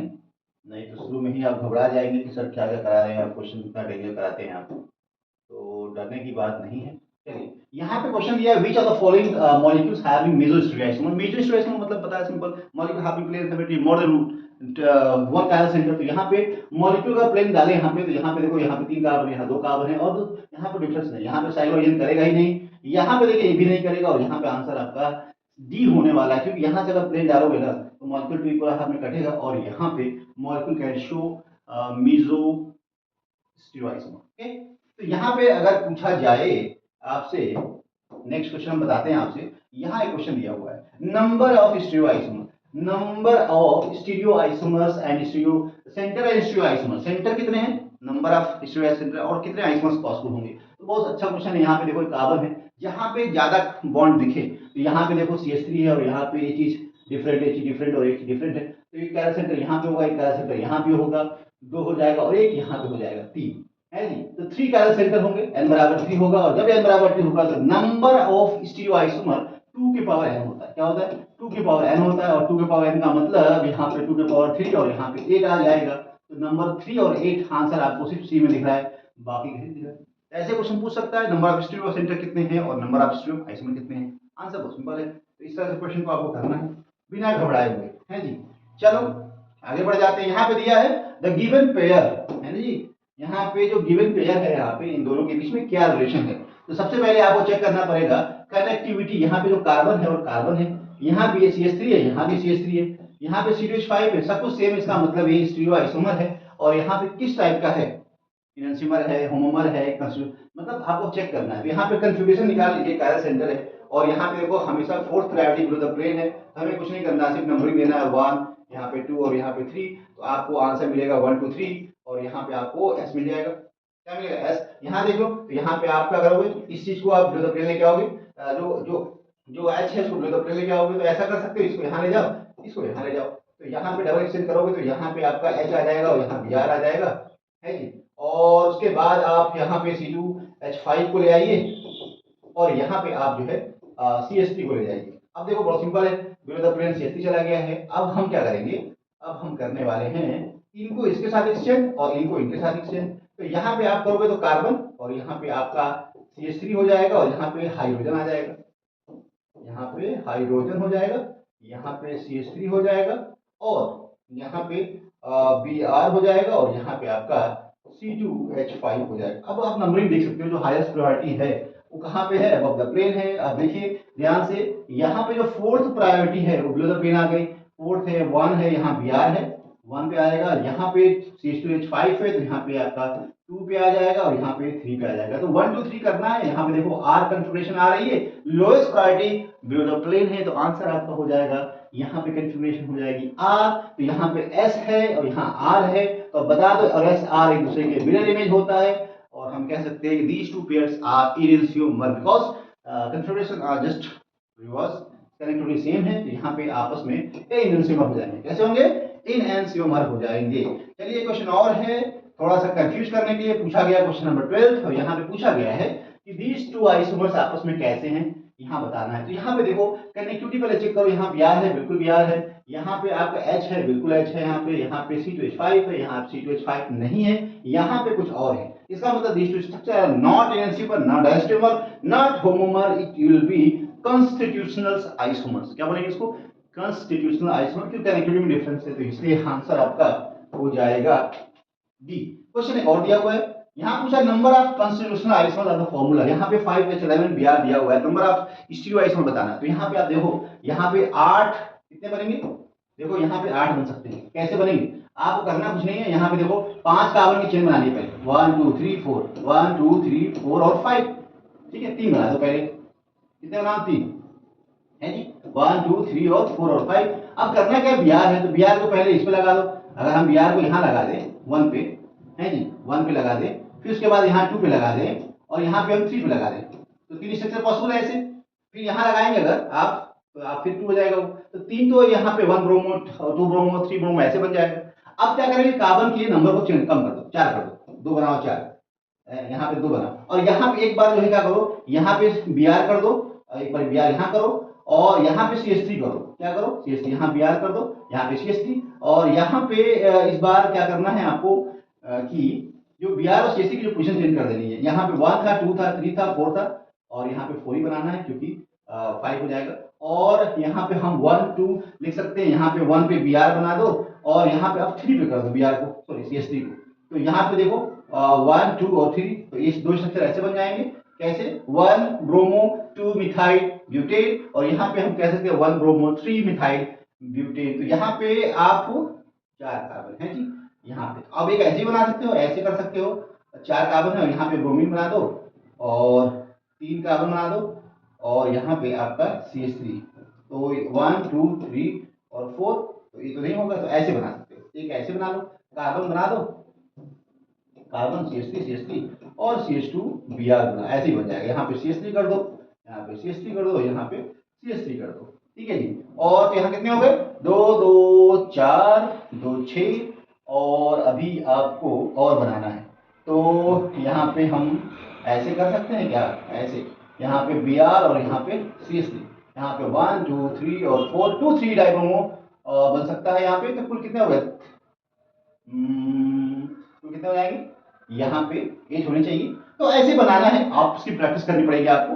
नहीं तो शुरू में ही आप घबरा जाएंगे कि सर क्या क्या करा रहे हैं आप, क्वेश्चन इतना डेंजर कराते हैं आप, तो डरने की बात नहीं है। चलिए, यहाँ पे क्वेश्चन दिया है, which of the following molecules having mesosteric mesosteric मतलब पता है simple, molecule having plane symmetry more than one chiral center. तो यहाँ पे मॉलिक्यूल का प्लेन डाले यहाँ पे, तो यहाँ पे देखो यहाँ पे 3 कार्बन, यहाँ 2 कार्बन है और यहाँ पे डिफरेंस नहीं, यहाँ पे साइक्लोहेक्सेन करेगा ही नहीं, यहाँ पे देखिए ये भी नहीं करेगा और यहाँ पे आंसर आपका डी होने वाला है, क्योंकि यहाँ से अगर प्लेन डालोगे ना तो मॉलिक्यूल टू इक्वल हाफ में कटेगा और यहाँ पे molecule can show meso stereoism. Okay, तो यहाँ पे अगर पूछा जाए आपसे, नेक्स्ट क्वेश्चन हम बताते हैं आपसे, यहाँ एक क्वेश्चन दिया हुआ है number of stereoism, number of stereoisomers and stereo center and stereoisomers, center कितने हैं, नंबर ऑफ स्टीरियोसेंटर और कितने आइसोमर्स पॉसिबल होंगे। तो बहुत अच्छा क्वेश्चन है। यहाँ पे देखो कार्बन है, जहाँ पे ज्यादा बॉन्ड दिखे तो यहाँ पे देखो CH3 है और यहाँ पे ये चीज डिफरेंट, ये चीज डिफरेंट और एक चीज डिफरेंट है, तो एक कैरल सेंटर यहाँ पे होगा, एक कैरल सेंटर यहाँ पे होगा, 2 हो जाएगा और एक यहाँ पे हो जाएगा 3 है जी। तो 3 कैरल सेंटर होंगे, n बराबर 3 होगा और जब n बराबर 3 होगा तो नंबर ऑफ स्टीरियोआइसोमर 2 के पावर n होता है। क्या होता है, 2 के पावर n होता है और 2 के पावर n का मतलब यहाँ पे 2 के पावर 3 और यहाँ पे 8 आ जाएगा। तो नंबर 3 और 8 आंसर आपको सिर्फ सी में दिख रहा है, बाकी कहीं नहीं दिख रहा है। ऐसे क्वेश्चन पूछ सकता है नंबर ऑफ स्टीरियो सेंटर कितने हैं और नंबर ऑफ स्टीरियो आइसोमर कितने हैं, आंसर बहुत सिंपल है। तो इस तरह से क्वेश्चन को आपको करना है बिना घबराए हुए, है जी। चलो आगे बढ़ जाते हैं। यहाँ पे दिया है द गिवन पेयर, है ना जी, यहाँ पे जो गिवन पेयर है यहाँ पे इन दोनों के बीच में क्या रिलेशन है। तो सबसे पहले आपको चेक करना पड़ेगा कनेक्टिविटी, यहाँ पे जो कार्बन है और कार्बन है, यहाँ पे CH3 है, यहाँ भी CH3 है, यहाँ पे CH5 है, सब कुछ सेम, इसका मतलब ये स्टीरियोआइसोमर है। और यहाँ पे किस टाइप का है, इनसिमर है, होमोमर है, मतलब आपको चेक करना है। तो यहाँ पे कंफिगरेशन निकाल लीजिए, कायरल सेंटर है और यहाँ पे देखो हमेशा 4th priority below the plane है, तो हमें कुछ नहीं करना, सिर्फ नंबरिंग देना है 1, यहाँ पे 2 और यहाँ पे 3, तो आपको आंसर मिलेगा 1 2 3 और यहाँ पे आपको S मिल जाएगा। क्या मिलेगा, S। यहाँ देख लो, तो यहाँ पे आप क्या करोगे, इस चीज को आप बिलो द प्लेन लेके आओगे, जो जो जो H है उसको बिलो द प्लेन लेके आओगे, तो ऐसा कर सकते हो, इसको यहाँ ले जाओ, इसको यहाँ ले जाओ, तो यहाँ पे डबल एक्सचेंज करोगे तो यहाँ पे आपका H आ जाएगा और यहाँ Br आ जाएगा, है जी। और उसके बाद आप यहाँ पे C2H5 को ले आइए और यहाँ पे आप जो है CH3 को ले जाइए। अब देखो बहुत सिंपल है, बिलो द प्लेन CH3 चला गया है। अब हम क्या करेंगे, अब हम करने वाले हैं इनको इसके साथ एक्सचेंज और इनको इनके साथ एक्सचेंज। तो यहाँ पे आप करोगे तो कार्बन और यहाँ पे आपका CH3 हो जाएगा और यहाँ पे हाइड्रोजन आ जाएगा, यहाँ पे हाइड्रोजन हो जाएगा, यहाँ पे CH3 हो जाएगा और यहाँ पे Br हो जाएगा और यहाँ पे आपका C2H5 हो जाएगा। अब आप नंबरिंग देख सकते हो, जो हाईएस्ट प्रायोरिटी है वो कहाँ पे है, अबव द प्लेन है। अब देखिए ध्यान से, यहाँ पे जो 4th प्रायोरिटी है वो बिलो द प्लेन आ गई, 4th है 1 है, यहाँ Br है 1 पे आएगा, यहाँ पे CH2H5 है तो यहाँ पे आपका 2 पे आ जाएगा और यहाँ पे 3 पे आ जाएगा। तो 1 2 3 करना है। यहाँ पे देखो R कंफिगरेशन आ रही है, lowest priority below the plane है, तो आंसर आपका हो जाएगा, यहाँ पे कंफिगरेशन हो जाएगी R, तो यहाँ पे S है और यहाँ R है, तो बता दो और S R एक दूसरे के मिरर इमेज होता है और हम कह सकते हैं these two pairs are enantiomer because configuration are just reverse, connectivity same है, तो यहाँ पे आपस में इनएंसियोमर हो जाएंगे। कैसे होंगे? इनएंसियोमर हो जाएंगे। चलिए क्वेश्चन और है, थोड़ा सा कंफ्यूज करने के लिए पूछा गया क्वेश्चन नंबर 12, और यहाँ पे पूछा गया है कि दीज टू आइसोमर्स आपस में कैसे हैं, यहाँ बताना है। तो यहाँ पे देखो कनेक्टिविटी पहले चेक करो, यहाँ Br है, बिल्कुल Br है, यहाँ पे आपका H है, बिल्कुल H है, यहाँ पे C2H5 है, यहाँ C2H5 नहीं है, यहाँ पे कुछ और है। इसका मतलब these two structure are not enantiomer, not diastereomer, not homomer, it will be constitutional isomers। क्या बोलेंगे इसको? constitutional isomer, क्योंकि कनेक्टिविटी में डिफरेंस है, तो इसलिए आंसर आपका हो जाएगा डी। क्वेश्चन एक और दिया हुआ है, यहाँ पूछा number of constitutional isomer of the formula, यहाँ पे 5H11 Br दिया हुआ है, नंबर ऑफ स्टीरियो आइसोमर बताना है। तो यहाँ पे आप देखो, यहाँ पे 8 कितने बनेंगे? देखो यहाँ पे 8 बन सकते हैं। कैसे बनेंगे? आपको करना कुछ नहीं है, यहाँ पे देखो 5 कार्बन की चेन बनानी है पहले, 1 2 3 4, 1 2 3 4 और 5, ठीक है, 3 बना दो पहले। कितने बनाओ? 3 है जी, 1 2 3 और 4 और 5। अब करना क्या है? Br है, तो Br को पहले इस पे लगा दो। अगर हम Br को यहाँ लगा दें 1 पे, है जी, 1 पे लगा दें, फिर उसके बाद यहाँ 2 पे लगा दें, और यहाँ पे हम 3 पे लगा दें, तो 3 स्ट्रक्चर पॉसिबल है ऐसे। फिर यहाँ लगाएंगे अगर आप, तो आप फिर 2 हो जाएगा वो, तो 3 तो यहाँ पे 1 ब्रोमो 2 ब्रोमो 3 ब्रोमो ऐसे बन जाएगा। अब क्या करेंगे? कार्बन के नंबर को कम कर दो, 4 कर दो, 2 बनाओ 4, यहाँ पे 2 बनाओ, और यहाँ पे एक बार जो है क्या करो, यहाँ पे Br कर दो, एक बार Br यहाँ करो, और यहाँ पे CH3 करो। क्या करो? CH3, यहाँ Br कर दो, यहाँ पे CH3, और यहाँ पे इस बार क्या करना है आपको कि जो Br और CH3 की जो पोजीशन चेंज कर देनी है। यहाँ पे 1 था, 2 था, 3 था, 4 था, और यहाँ पे 4 ही बनाना है, क्योंकि 5 हो जाएगा। और यहाँ पे हम 1 2 लिख सकते हैं, यहाँ पे 1 पे Br बना दो, और यहाँ पे आप 3 पे कर दो Br को, सॉरी CH3 को। तो यहाँ पे देखो 1 2 और 3, तो ये दो स्ट्रक्चर ऐसे बन जाएंगे। कैसे? 1 ब्रोमो 2 मिथाइल ब्यूटेन, और यहाँ पे हम कह सकते हैं 1 ब्रोमो 3 मिथाइल ब्यूटेन। तो यहाँ पे आप 4 कार्बन है जी, यहाँ पे। अब एक ऐसे बना सकते हो, ऐसे कर सकते हो, 4 कार्बन है और यहाँ पे ब्रोमीन बना दो, और 3 कार्बन बना दो, और यहाँ पे आपका CH3, तो 1 2 3 और 4, तो ये तो नहीं होगा, तो ऐसे बना सकते हो। एक ऐसे बना लो, कार्बन बना दो, कार्बन CH3 और CH2 Br बना, ऐसे ही बन जाएगा। यहाँ पे CH3 कर दो, यहाँ पे CH3 कर दो, यहाँ पे CH3 कर दो, ठीक है जी। और तो यहाँ कितने हो गए? 2 2 4 2 6, और अभी आपको और बनाना है, तो यहाँ पे हम ऐसे कर सकते हैं क्या? ऐसे, यहाँ पे Br और यहाँ पे CH3, यहाँ पे 1 2 3 और 4, 2 3 डाइब्रोमो बन सकता है यहाँ पे। तो कुल कितने हो गए? तो कितने हो जाएंगे? यहाँ पे 8 होने चाहिए। तो ऐसे बनाना है, आप उसकी प्रैक्टिस करनी पड़ेगी आपको,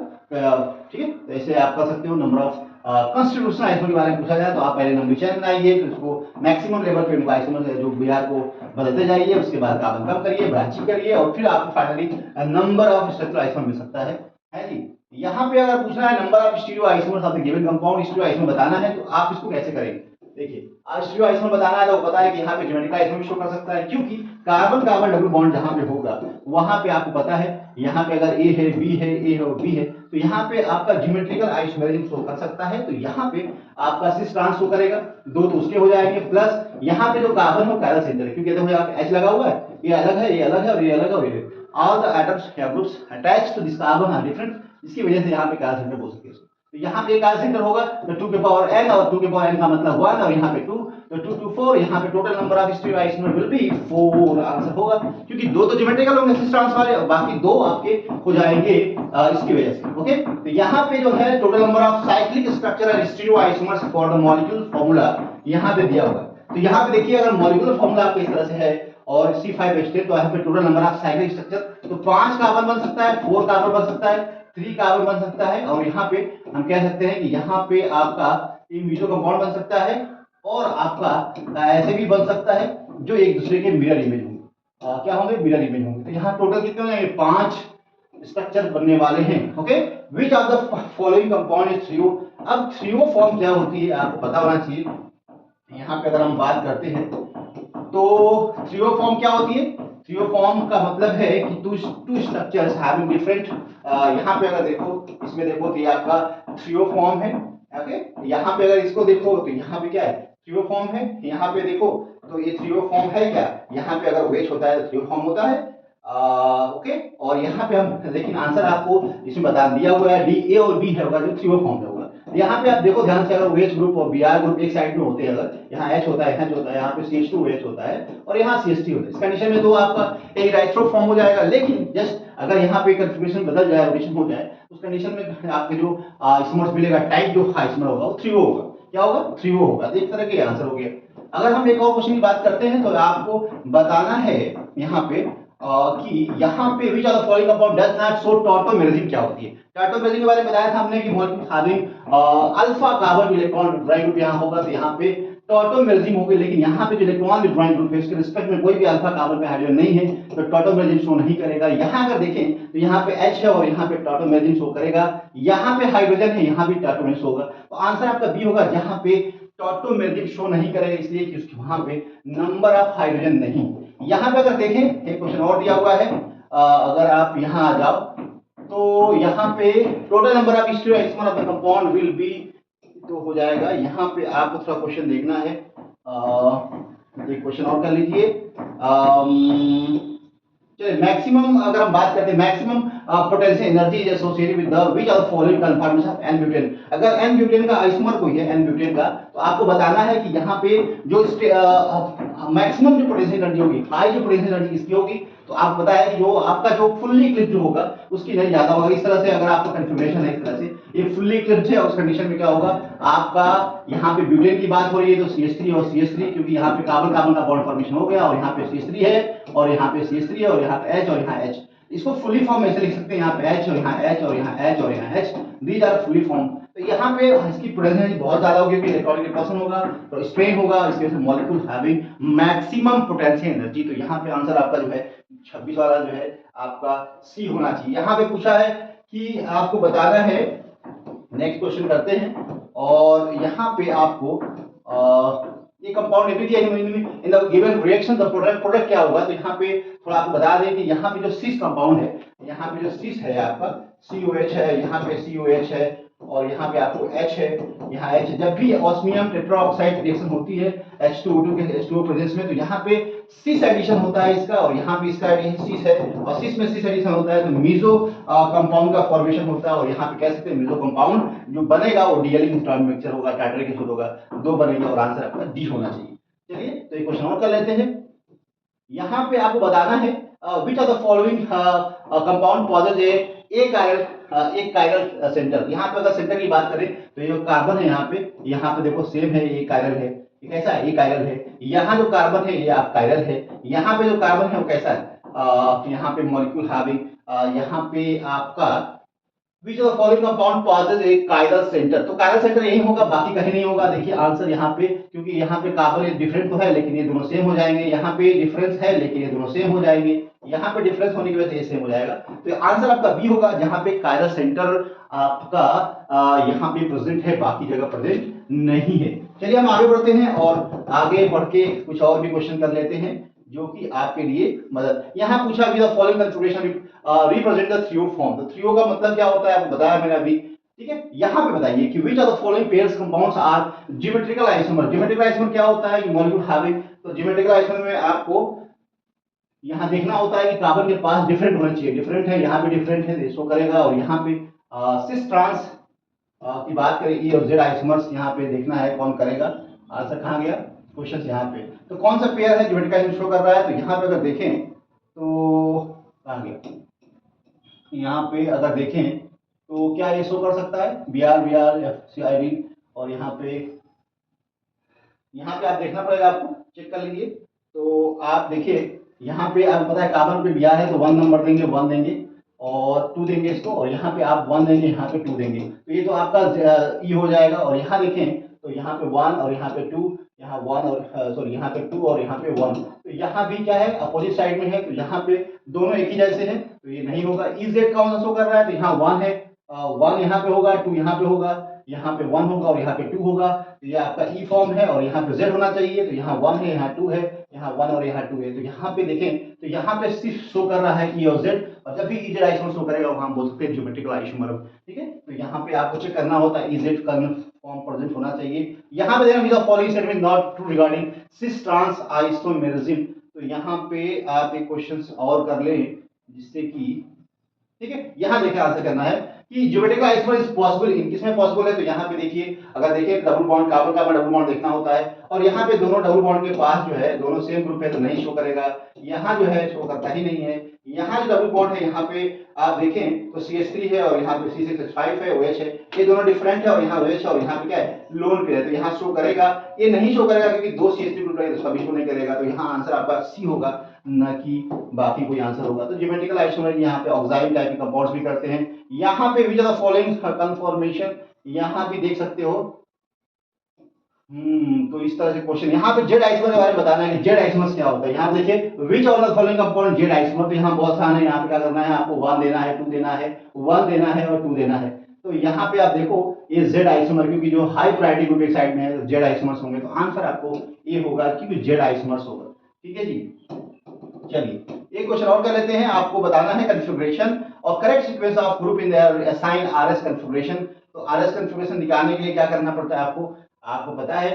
ठीक है। तो ऐसे आप कर सकते हो। नंबर ऑफ कॉन्स्टिट्यूशनल आइसोमर के बारे में पूछा जाए तो आप पहले नंबर चैन बनाइए, फिर उसको मैक्सिमम लेवल पे उनको आइसोमर जो Br को बदलते जाइए, उसके बाद कार्बन कम करिए, ब्रांचिंग करिए, और फिर आपको finally number of structural isomer मिल सकता है जी। यहाँ पे अगर पूछना है number of stereo isomers of the given compound, stereo isomer बताना है, तो आप इसको कैसे करेंगे? देखिए, आज स्टीरियो आइसोमर बताना है तो पता है कि यहाँ पे ज्योमेट्रिकल आइसोमर शो कर सकता है, क्योंकि कार्बन कार्बन डबल बॉन्ड जहां पे होगा वहां पे आपको पता है, यहाँ पे अगर A है, B है, A है और B है, तो यहाँ पे आपका ज्योमेट्रिकल आइसोमेरिज्म शो कर सकता है। तो यहाँ पे आपका सिस ट्रांस शो करेगा, 2 तो उसके हो जाएंगे, प्लस यहाँ पे जो कार्बन हो कायरल सेंटर है, क्योंकि देखो यहाँ पे H लगा हुआ है, ये अलग है, ये अलग है, और ये अलग है, और ये ऑल द एटम्स या groups attached to this carbon are different, इसकी वजह से यहाँ पे कायरल सेंटर बोल सकते हैं। तो यहाँ पे कायरल सेंटर होगा तो 2 के पावर n, और 2 के पावर n का मतलब 1, और यहाँ पे 2, तो 2 2 4, यहाँ पे total number of stereo isomer will be 4 answer होगा, क्योंकि 2 तो ज्योमेट्रिकल होंगे सिस ट्रांस वाले, और बाकी 2 आपके हो जाएंगे इसकी वजह से। ओके, तो यहाँ पे जो है total number of cyclic structure and stereo isomers for the molecule formula यहाँ पे दिया हुआ है। तो यहाँ पे देखिए, अगर मॉलिक्यूलर फार्मूला आपको इस तरह से है और C5H10, तो यहाँ पे total number of cyclic structure, तो 5 कार्बन बन सकता है, 4 कार्बन बन सकता है, 3 कार्बन बन सकता है, और यहाँ पे हम कह सकते हैं कि यहाँ पे आपका इन विटो कंपाउंड बन सकता है, और आपका ऐसे भी बन सकता है जो एक दूसरे के मिरर इमेज होंगे। क्या होंगे? मिरर इमेज होंगे। तो यहाँ टोटल कितने हो जाएंगे? 5 स्ट्रक्चर बनने वाले हैं। Okay, which of the following compound is threo? अब थ्रियो फॉर्म क्या होती है आपको पता होना चाहिए। यहाँ पे अगर हम बात करते हैं तो थ्रियो फॉर्म क्या होती है? थ्रियो फॉर्म का मतलब है कि टू स्ट्रक्चर्स हैविंग डिफरेंट, यहाँ पे अगर देखो, इसमें देखो तो ये आपका थ्रियो फॉर्म है। ओके, यहाँ पे अगर इसको देखो तो यहाँ पे क्या है? थ्रियो फॉर्म है। यहाँ पे देखो तो ये थ्रियो फॉर्म है क्या? यहाँ पे अगर वेज होता है तो थ्रियो फॉर्म होता है। ओके, और यहाँ पे हम, लेकिन आंसर आपको इसमें बता दिया हुआ है, डी ए और बी होगा जो थ्रियो फॉर्म में होगा। यहाँ पे आप देखो ध्यान से, अगर OH ग्रुप और Br ग्रुप एक साइड में होते हैं, अगर यहाँ H होता है, यहाँ H होता है, यहाँ पे CH2OH होता है और यहाँ CH3 होता है, इस कंडीशन में तो आपका एक डाइस्ट्रो फॉर्म हो जाएगा। लेकिन जस्ट अगर यहाँ पे कन्फिग्रेशन बदल जाए, रोटेशन हो जाए, उस कंडीशन में आपके जो आइसोमर्स मिलेगा, टाइप जो आइसोमर होगा वो 3O होगा। क्या होगा? 3O होगा। तो एक तरह के आंसर हो गया। अगर हम एक और क्वेश्चन की बात करते हैं तो आपको बताना है यहाँ पे कि यहाँ पे which of the following compound does not show tautomerism क्या होती है। टॉर्टोमेरिज्म के बारे में बताया था हमने कि molecule having alpha carbon electron drawing group यहाँ होगा, तो यहाँ पे टॉर्टोमेरिज्म होगी। लेकिन यहाँ पे जो इलेक्ट्रॉन ड्राइंग ग्रुप है उसके रिस्पेक्ट में कोई भी अल्फा कार्बन पे हाइड्रोजन नहीं है, तो टॉर्टोमेरिज्म शो नहीं करेगा। यहाँ अगर देखें तो यहाँ पे H है और यहाँ पे टॉर्टोमेरिज्म शो करेगा, यहाँ पे हाइड्रोजन है, यहाँ भी टॉर्टोमेरिज्म होगा। तो आंसर आपका बी होगा, जहाँ पे टॉर्टोमेरिज्म शो नहीं करेगा, इसलिए कि उसके वहां पे नंबर ऑफ हाइड्रोजन नहीं। यहाँ पे अगर देखें एक क्वेश्चन और दिया हुआ है, अगर आप यहाँ आ जाओ तो यहाँ पे total number of stereoisomer of the compound will be, तो हो जाएगा। यहाँ पे आपको थोड़ा क्वेश्चन देखना है, एक क्वेश्चन और कर लीजिए। चलिए मैक्सिमम अगर हम बात करते हैं, maximum potential energy is associated with the which are the following conformation of n butane. अगर एन ब्यूटेन का आइसोमर कोई है एन ब्यूटेन का, तो आपको बताना है कि यहाँ पे जो मैक्सिमम जो पोटेंशियल एनर्जी होगी, हाई जो पोटेंशियल एनर्जी इसकी होगी, तो आपको पता है कि जो आपका जो फुल्ली क्लिप्ड जो होगा उसकी एनर्जी ज्यादा होगा। इस तरह से अगर आपका कन्फिग्रेशन है, इस तरह से ये फुल्ली क्लिप्ड है, उस कंडीशन में क्या होगा, आपका यहाँ पे ब्यूटेन की बात हो रही है तो CH3 और CH3, क्योंकि यहाँ पे कार्बन कार्बन का बॉन्ड फॉर्मेशन हो गया और यहाँ पे CH3 है और यहाँ पे CH3 है और यहाँ पे H और यहाँ H। इसको फुली फॉर्म ऐसे लिख सकते हैं, यहाँ पे H और यहाँ H और यहाँ H और यहाँ H, these are fully form. तो यहाँ पे इसकी पोटेंशियल बहुत ज्यादा होगी क्योंकि इलेक्ट्रॉनिक रिपल्शन होगा तो स्ट्रेन होगा, इसके वजह से molecule having maximum potential energy. तो यहाँ पे आंसर आपका जो है 26 वाला जो है आपका सी होना चाहिए। यहाँ पे पूछा है कि आपको बताना है, नेक्स्ट क्वेश्चन करते हैं और यहाँ पे आपको ये compound in the given reaction the product क्या होगा। तो यहाँ पे थोड़ा आपको बता दें कि यहाँ पे जो सिस कंपाउंड है, यहाँ पे जो सिस है आपका COH है, यहाँ पे COH है और यहाँ पे आपको H है, यहाँ H। जब भी ऑस्मियम टेट्राऑक्साइड रिएक्शन होती है H2O2 के H2O प्रेजेंस में, तो यहाँ पे सिस एडिशन होता है इसका और यहाँ पे इसका सिस है और सिस में सिस एडिशन होता है तो मीजो कंपाउंड का फॉर्मेशन होता है। और यहाँ पे कह सकते हैं मीजो कंपाउंड जो बनेगा वो डीएलिंग मिक्सचर होगा, टार्टरिक एसिड होगा, दो बनेंगे और आंसर आपका डी होना चाहिए। चलिए तो एक क्वेश्चन और कर लेते हैं। यहाँ पे आपको बताना है which of the following compound possesses एक कायरल सेंटर। यहाँ पे अगर सेंटर की बात करें तो ये कार्बन है, यहाँ पे देखो सेम है, ये कायरल है, ये कैसा है, ये कायरल है। यहाँ जो कार्बन है ये आप कायरल है, यहाँ पे जो कार्बन है वो कैसा है, यहाँ पे मॉलिक्यूल हैविंग यहाँ पे आपका which of the following compound possesses a chiral center। तो chiral center यही होगा, बाकी कहीं नहीं होगा। देखिए आंसर यहाँ पे, क्योंकि यहाँ पे कार्बन डिफरेंट तो है लेकिन ये दोनों सेम हो जाएंगे, यहाँ पे डिफरेंस है लेकिन ये दोनों सेम हो जाएंगे, यहाँ पे डिफरेंस होने की वजह से ये सेम हो जाएगा। तो आंसर आपका बी होगा, जहाँ पे chiral center आपका यहाँ पे प्रेजेंट है, बाकी जगह प्रेजेंट नहीं है। चलिए हम आगे बढ़ते हैं और आगे बढ़ के कुछ और भी क्वेश्चन कर लेते हैं जो कि आपके लिए मदद। यहाँ पूछा with the following configuration represent the threo form. तो थ्रियो का मतलब क्या होता है आपको बताया मैंने अभी, ठीक है। यहाँ पे बताइए कि which are the following pairs compounds are geometrical isomer. Geometrical isomer क्या होता है कि मॉलिक्यूल हैविंग, तो ज्योमेट्रिकल आइसोमर में आपको यहाँ देखना होता है कि कार्बन के पास डिफरेंट होना चाहिए, डिफरेंट है, यहाँ पे डिफरेंट है शो करेगा। और यहाँ पे सिस ट्रांस की बात करें ई और जेड आइसोमर्स, यहाँ पे देखना है कौन करेगा। आंसर कहाँ गया, क्वेश्चन यहाँ पे। तो कौन सा पेयर है ज्योमेट्रिकल आइसोमर शो कर रहा है, तो यहाँ पे अगर देखें तो कहाँ गया, यहाँ पे अगर देखें तो क्या ये शो कर सकता है Br FCID। और यहाँ पे आप देखना पड़ेगा, आपको चेक कर लीजिए। तो आप देखिए यहाँ पे आपको पता है कार्बन पे Br है तो 1 नंबर देंगे, 1 देंगे और 2 देंगे इसको, और यहाँ पे आप 1 देंगे, यहाँ पे 2 देंगे, तो ये तो आपका ई हो जाएगा। और यहाँ देखें तो यहाँ पे 1 और यहाँ पे 2, यहाँ 1 और सॉरी यहाँ पे 2 और यहाँ पे 1, तो यहाँ भी क्या है अपोजिट साइड में है, तो यहाँ पे दोनों एक ही जैसे हैं तो ये नहीं होगा। ई जेड कौन सा शो कर रहा है, तो यहाँ 1 है, 1 यहाँ पे होगा, 2 यहाँ पे होगा, यहाँ पे 1 होगा और यहाँ पे 2 होगा, तो ये आपका ई फॉर्म है। और यहाँ पे जेड होना चाहिए, तो यहाँ 1 है, यहाँ 2 है, यहाँ 1 और यहाँ 2 है। तो यहाँ पे देखें तो यहाँ पे सिर्फ शो कर रहा है ई और जेड, और जब भी ई जेड आइसोमर शो करेगा वहां हम बोल सकते हैं ज्योमेट्रिकल आइसोमर, ठीक है। तो यहाँ पे आपको चेक करना होता है ई जेड का फॉर्म प्रेजेंट होना चाहिए। यहाँ पे देखना following statement not true regarding cis trans isomerism. तो यहाँ पे आप एक क्वेश्चन और कर ले जिससे कि, ठीक है, यहाँ देखिए आंसर करना है कि geometrical isomer is possible in किसमें पॉसिबल है, तो यहाँ पे देखिए, अगर देखिए double bond carbon carbon double bond देखना होता है और यहाँ पे दोनों डबल बॉन्ड के पास जो है दोनों सेम ग्रुप है तो नहीं शो करेगा, यहाँ जो है शो करता ही नहीं है। यहाँ जो डबल बॉन्ड है यहाँ पे आप देखें तो CH3 है और यहाँ पे C6H5 है, OH है, ये दोनों डिफरेंट है और यहाँ OH है और यहाँ पे क्या है लोन पे है, तो यहाँ शो करेगा, ये नहीं शो करेगा क्योंकि दो CH3 ग्रुप है तो सभी शो नहीं करेगा, तो यहाँ आंसर आपका सी होगा, न कि बाकी कोई आंसर होगा। तो ज्योमेट्रिकल आइसोमर यहाँ पे ऑक्साइड टाइप के कंपाउंड्स भी करते हैं। यहाँ पे which are the following conformation, यहाँ भी देख सकते हो। तो इस तरह से क्वेश्चन यहाँ पे जेड आइसोमर के बारे में बताना है कि जेड आइसोमर क्या होता है। यहाँ पे देखिए विच of the following compound Z isomer, तो यहाँ बहुत आसान है, यहाँ पे क्या करना है आपको 1 देना है, 2 देना है, 1 देना है और 2 देना है। तो यहाँ पे आप देखो ये जेड आइसोमर, क्योंकि जो हाई प्रायोरिटी ग्रुप एक साइड में है जेड आइसोमर्स होंगे, तो आंसर आपको ये होगा क्योंकि जेड आइसोमर्स होगा। ठीक है जी, चलिए एक क्वेश्चन और कर लेते हैं। आपको बताना है कन्फिग्रेशन और correct sequence of group in their assign RS configuration. तो आरएस कन्फिग्रेशन निकालने के लिए क्या करना पड़ता है आपको, आपको पता है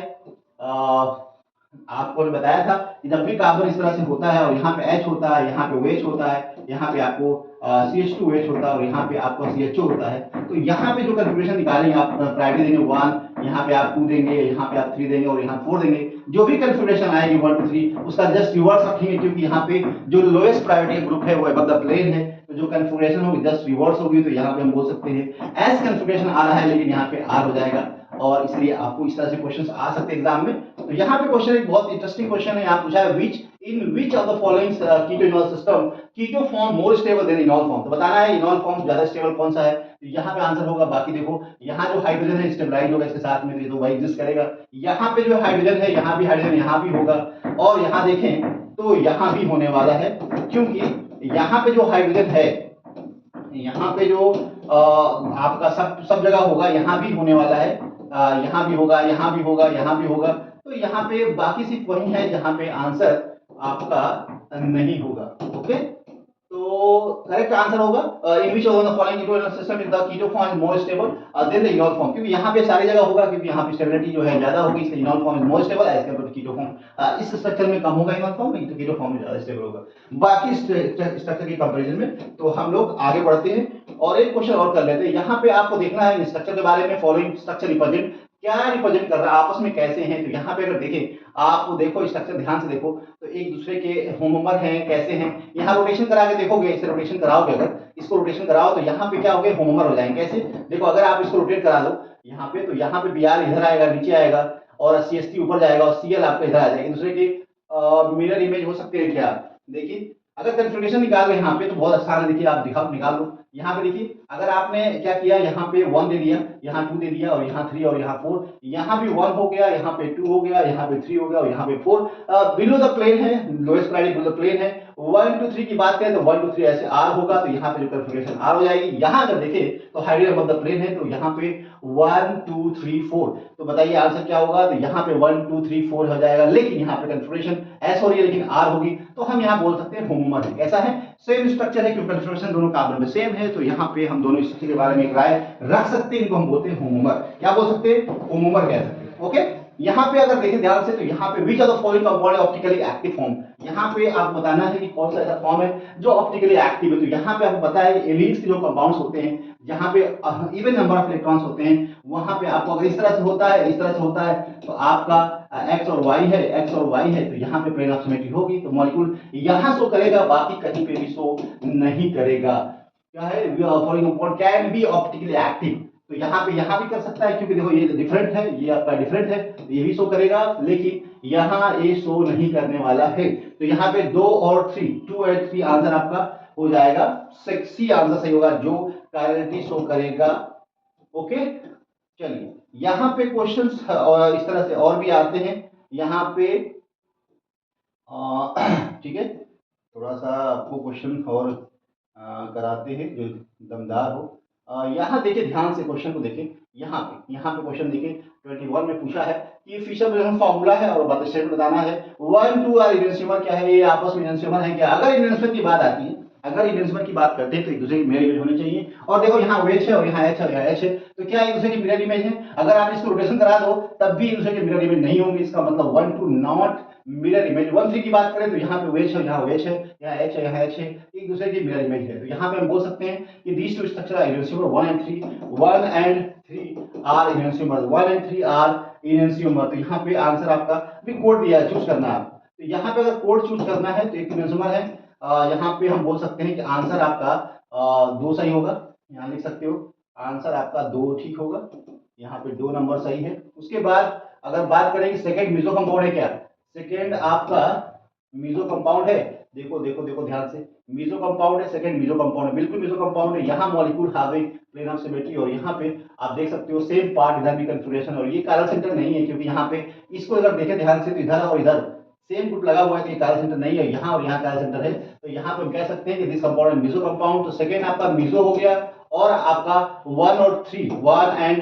आपको बताया था कि जब भी कार्बन इस तरह से होता है और यहाँ पे H होता है, यहाँ पे OH होता है, यहाँ पे आपको CH2OH होता है और यहाँ पे आपको CHO होता है, तो यहाँ पे जो कन्फिग्रेशन निकालेंगे आप प्रायोरिटी देंगे 1, यहाँ पे आप 2 देंगे, यहाँ पे आप 3 देंगे और यहाँ 4 देंगे। जो भी कन्फिग्रेशन आएगी 1 2 3 उसका जस्ट रिवर्स रखेंगे, क्योंकि यहाँ पे जो लोएस्ट प्रायोरिटी ग्रुप है वो अबव द प्लेन है, तो जो कन्फिग्रेशन होगी जस्ट रिवर्स होगी, तो यहाँ पे हम बोल सकते हैं एस कन्फिग्रेशन आ रहा है लेकिन यहाँ पे आर हो जाएगा, और इसलिए आपको इस तरह से क्वेश्चंस आ सकते हैं एग्जाम में। तो यहाँ पे क्वेश्चन एक बहुत इंटरेस्टिंग क्वेश्चन है, यहाँ पूछा है which of the following keto enol system keto form more stable than enol form. तो बताना है इनॉल फॉर्म ज्यादा स्टेबल कौन सा है, तो यहाँ पे आंसर होगा, बाकी देखो यहाँ जो हाइड्रोजन है स्टेबलाइज होगा इसके साथ में, तो वही एग्जिस्ट करेगा। यहाँ पे जो हाइड्रोजन है यहाँ भी हाइड्रोजन यहाँ भी होगा, और यहाँ देखें तो यहाँ भी होने वाला है, क्योंकि यहाँ पे जो हाइड्रोजन है यहाँ पे जो आपका सब जगह होगा, यहाँ भी होने वाला है, यहाँ भी होगा, यहाँ भी होगा, यहाँ भी होगा, तो यहाँ पे बाकी सिर्फ वही है जहाँ पे आंसर आपका नहीं होगा। ओके, तो करेक्ट आंसर होगा in which of the following keto enol system is the keto form is more stable than the enol form, क्योंकि यहाँ पे सारी जगह होगा, क्योंकि यहाँ पे स्टेबिलिटी जो है ज्यादा होगी, इसलिए enol form is more stable as compare to keto form. इस स्ट्रक्चर में कम होगा इनॉल फॉर्म, तो कीटो फॉर्म में ज्यादा स्टेबल होगा बाकी स्ट्रक्चर के कंपैरिजन में। तो हम लोग आगे बढ़ते हैं और एक क्वेश्चन और कर लेते हैं। यहाँ पे आपको देखना है स्ट्रक्चर के बारे में, फॉलोइंग स्ट्रक्चर रिप्रेजेंट क्या रिप्रेजेंट कर रहा है, आपस में कैसे हैं। तो यहाँ पे अगर देखें, आप देखो स्ट्रक्चर ध्यान से देखो, तो एक दूसरे के होमोमर हैं, कैसे हैं। यहाँ रोटेशन करा के देखोगे, इसे रोटेशन कराओगे, अगर इसको रोटेशन कराओ तो यहाँ पे क्या हो गए होमोमर हो जाएंगे। कैसे देखो, अगर आप इसको रोटेट करा दो यहाँ पे, तो यहाँ पे Br इधर आएगा, नीचे आएगा, और CH3 ऊपर जाएगा और Cl आपका इधर आ जाएगा। दूसरे के मिरर इमेज हो सकते हैं क्या, देखिए अगर कन्फिग्रेशन निकाल रहे यहाँ पे तो बहुत आसान है, देखिए आप निकाल लो। यहाँ पे देखिए अगर आपने क्या किया, यहाँ पे 1 दे दिया, यहाँ 2 दे दिया और यहाँ 3 और यहाँ 4, यहाँ भी 1 हो गया, यहाँ पे 2 हो गया, यहाँ पे 3 हो गया और यहाँ पे 4। बिलो द प्लेन है, lowest priority below the plane है। 1 2 3 की बात करें तो 1 2 3 ऐसे आर होगा, तो यहाँ पे जो कन्फिग्रेशन आर हो जाएगी। यहाँ अगर देखें तो हाइड्रोजन अबव द प्लेन है, तो यहाँ पे 1 2 3 4, तो बताइए आंसर क्या होगा, तो यहाँ पे 1 2 3 4 हो जाएगा, लेकिन यहाँ पे कन्फिग्रेशन एस हो रही है लेकिन आर होगी, तो हम यहाँ बोल सकते हैं होमोमर है। कैसा है, सेम स्ट्रक्चर है, क्योंकि कन्फिग्रेशन दोनों कार्बन में सेम है, तो यहाँ पे हम दोनों स्ट्रक्चर के बारे में एक राय रख सकते हैं, इनको हम बोलते हैं होमोमर। क्या बोल सकते हैं, होमोमर कह सकते हैं। ओके, यहाँ पे अगर देखें ध्यान से, तो यहाँ पे which of the following compound है ऑप्टिकली एक्टिव फॉर्म। यहाँ पे आपको बताना है कि कौन सा ऐसा फॉर्म है जो ऑप्टिकली एक्टिव है। तो यहाँ पे आपको पता है एलिन्स के जो कंपाउंड्स होते हैं, जहाँ पे इवन नंबर ऑफ इलेक्ट्रॉन्स होते हैं, वहां पे आपको अगर इस तरह से होता है, इस तरह से होता है, तो आपका x और y है, x और y है, तो यहाँ पे प्लेन ऑफ सिमेट्री होगी, तो मॉलिक्यूल यहाँ शो करेगा, बाकी कहीं पे भी शो नहीं करेगा। क्या है, following compound can be optically active, तो यहाँ भी कर सकता है, क्योंकि देखो ये डिफरेंट है, ये आपका डिफरेंट है, तो ये भी शो करेगा, लेकिन यहाँ ये शो नहीं करने वाला है। तो यहाँ पे 2 और 3, 2 और 3 आंसर आपका हो जाएगा, सी आंसर सही होगा, जो कायरलिटी शो करेगा। ओके, चलिए यहाँ पे क्वेश्चंस और इस तरह से और भी आते हैं यहाँ पे, ठीक है, थोड़ा सा आपको क्वेश्चन और कराते हैं जो दमदार हो। यहाँ देखिए ध्यान से क्वेश्चन को देखें, यहाँ पे क्वेश्चन देखिए 21 में पूछा है कि फिशर बोसन फॉर्मूला है और बात स्टेटमेंट बताना है। 1 2 आर इनवेंसिबल, क्या है ये आपस में इनवेंसिबल है क्या। अगर इनवेंसिबल की बात आती है, अगर इनवेंसिबल की बात करते हैं तो एक दूसरे की मिरर इमेज होनी चाहिए, और देखो यहाँ OH है और यहाँ H है और यहाँ H है, तो क्या एक दूसरे की मिरर इमेज है। अगर आप इसको रोटेशन करा दो तब भी एक दूसरे के मिरर इमेज नहीं होंगे, इसका मतलब 1 2 नॉट मिरर इमेज। 1 3 की बात करें तो यहाँ पे OH है, यहाँ OH है, यहाँ H है, यहाँ H है, एक दूसरे की मिरर इमेज है। तो यहाँ पे हम बोल सकते हैं कि these two structure are enantiomer 1 and 3, 1 and 3 are enantiomer, 1 and 3 are enantiomer। तो यहाँ पे आंसर आपका भी कोड दिया है, चूज करना है आपको। तो यहाँ पे अगर कोड चूज करना है तो एक enantiomer है, यहाँ पे हम बोल सकते हैं कि आंसर आपका 2 सही होगा। यहाँ लिख सकते हो आंसर आपका 2 ठीक होगा, यहाँ पे 2 नंबर सही है। उसके बाद अगर बात करें कि सेकंड मीजो कंपाउंड है क्या, सेकंड आपका मीजो कंपाउंड है, देखो देखो देखो ध्यान से, मीजो कंपाउंड है, सेकंड मीजो कंपाउंड है, बिल्कुल मीजो कंपाउंड है। यहाँ molecule having plane of symmetry, और यहाँ पे आप देख सकते हो सेम पार्ट, इधर भी कन्फिग्रेशन, और ये कारा सेंटर नहीं है क्योंकि यहाँ पे इसको अगर देखें ध्यान से तो इधर और इधर सेम ग्रुप लगा हुआ है, तो ये कारा सेंटर नहीं है, यहाँ और यहाँ कारा सेंटर है। तो यहाँ पे हम कह सकते हैं कि दिस कंपाउंड मीजो कंपाउंड। तो सेकंड आपका मीजो हो गया, और आपका 1 और 3, 1 एंड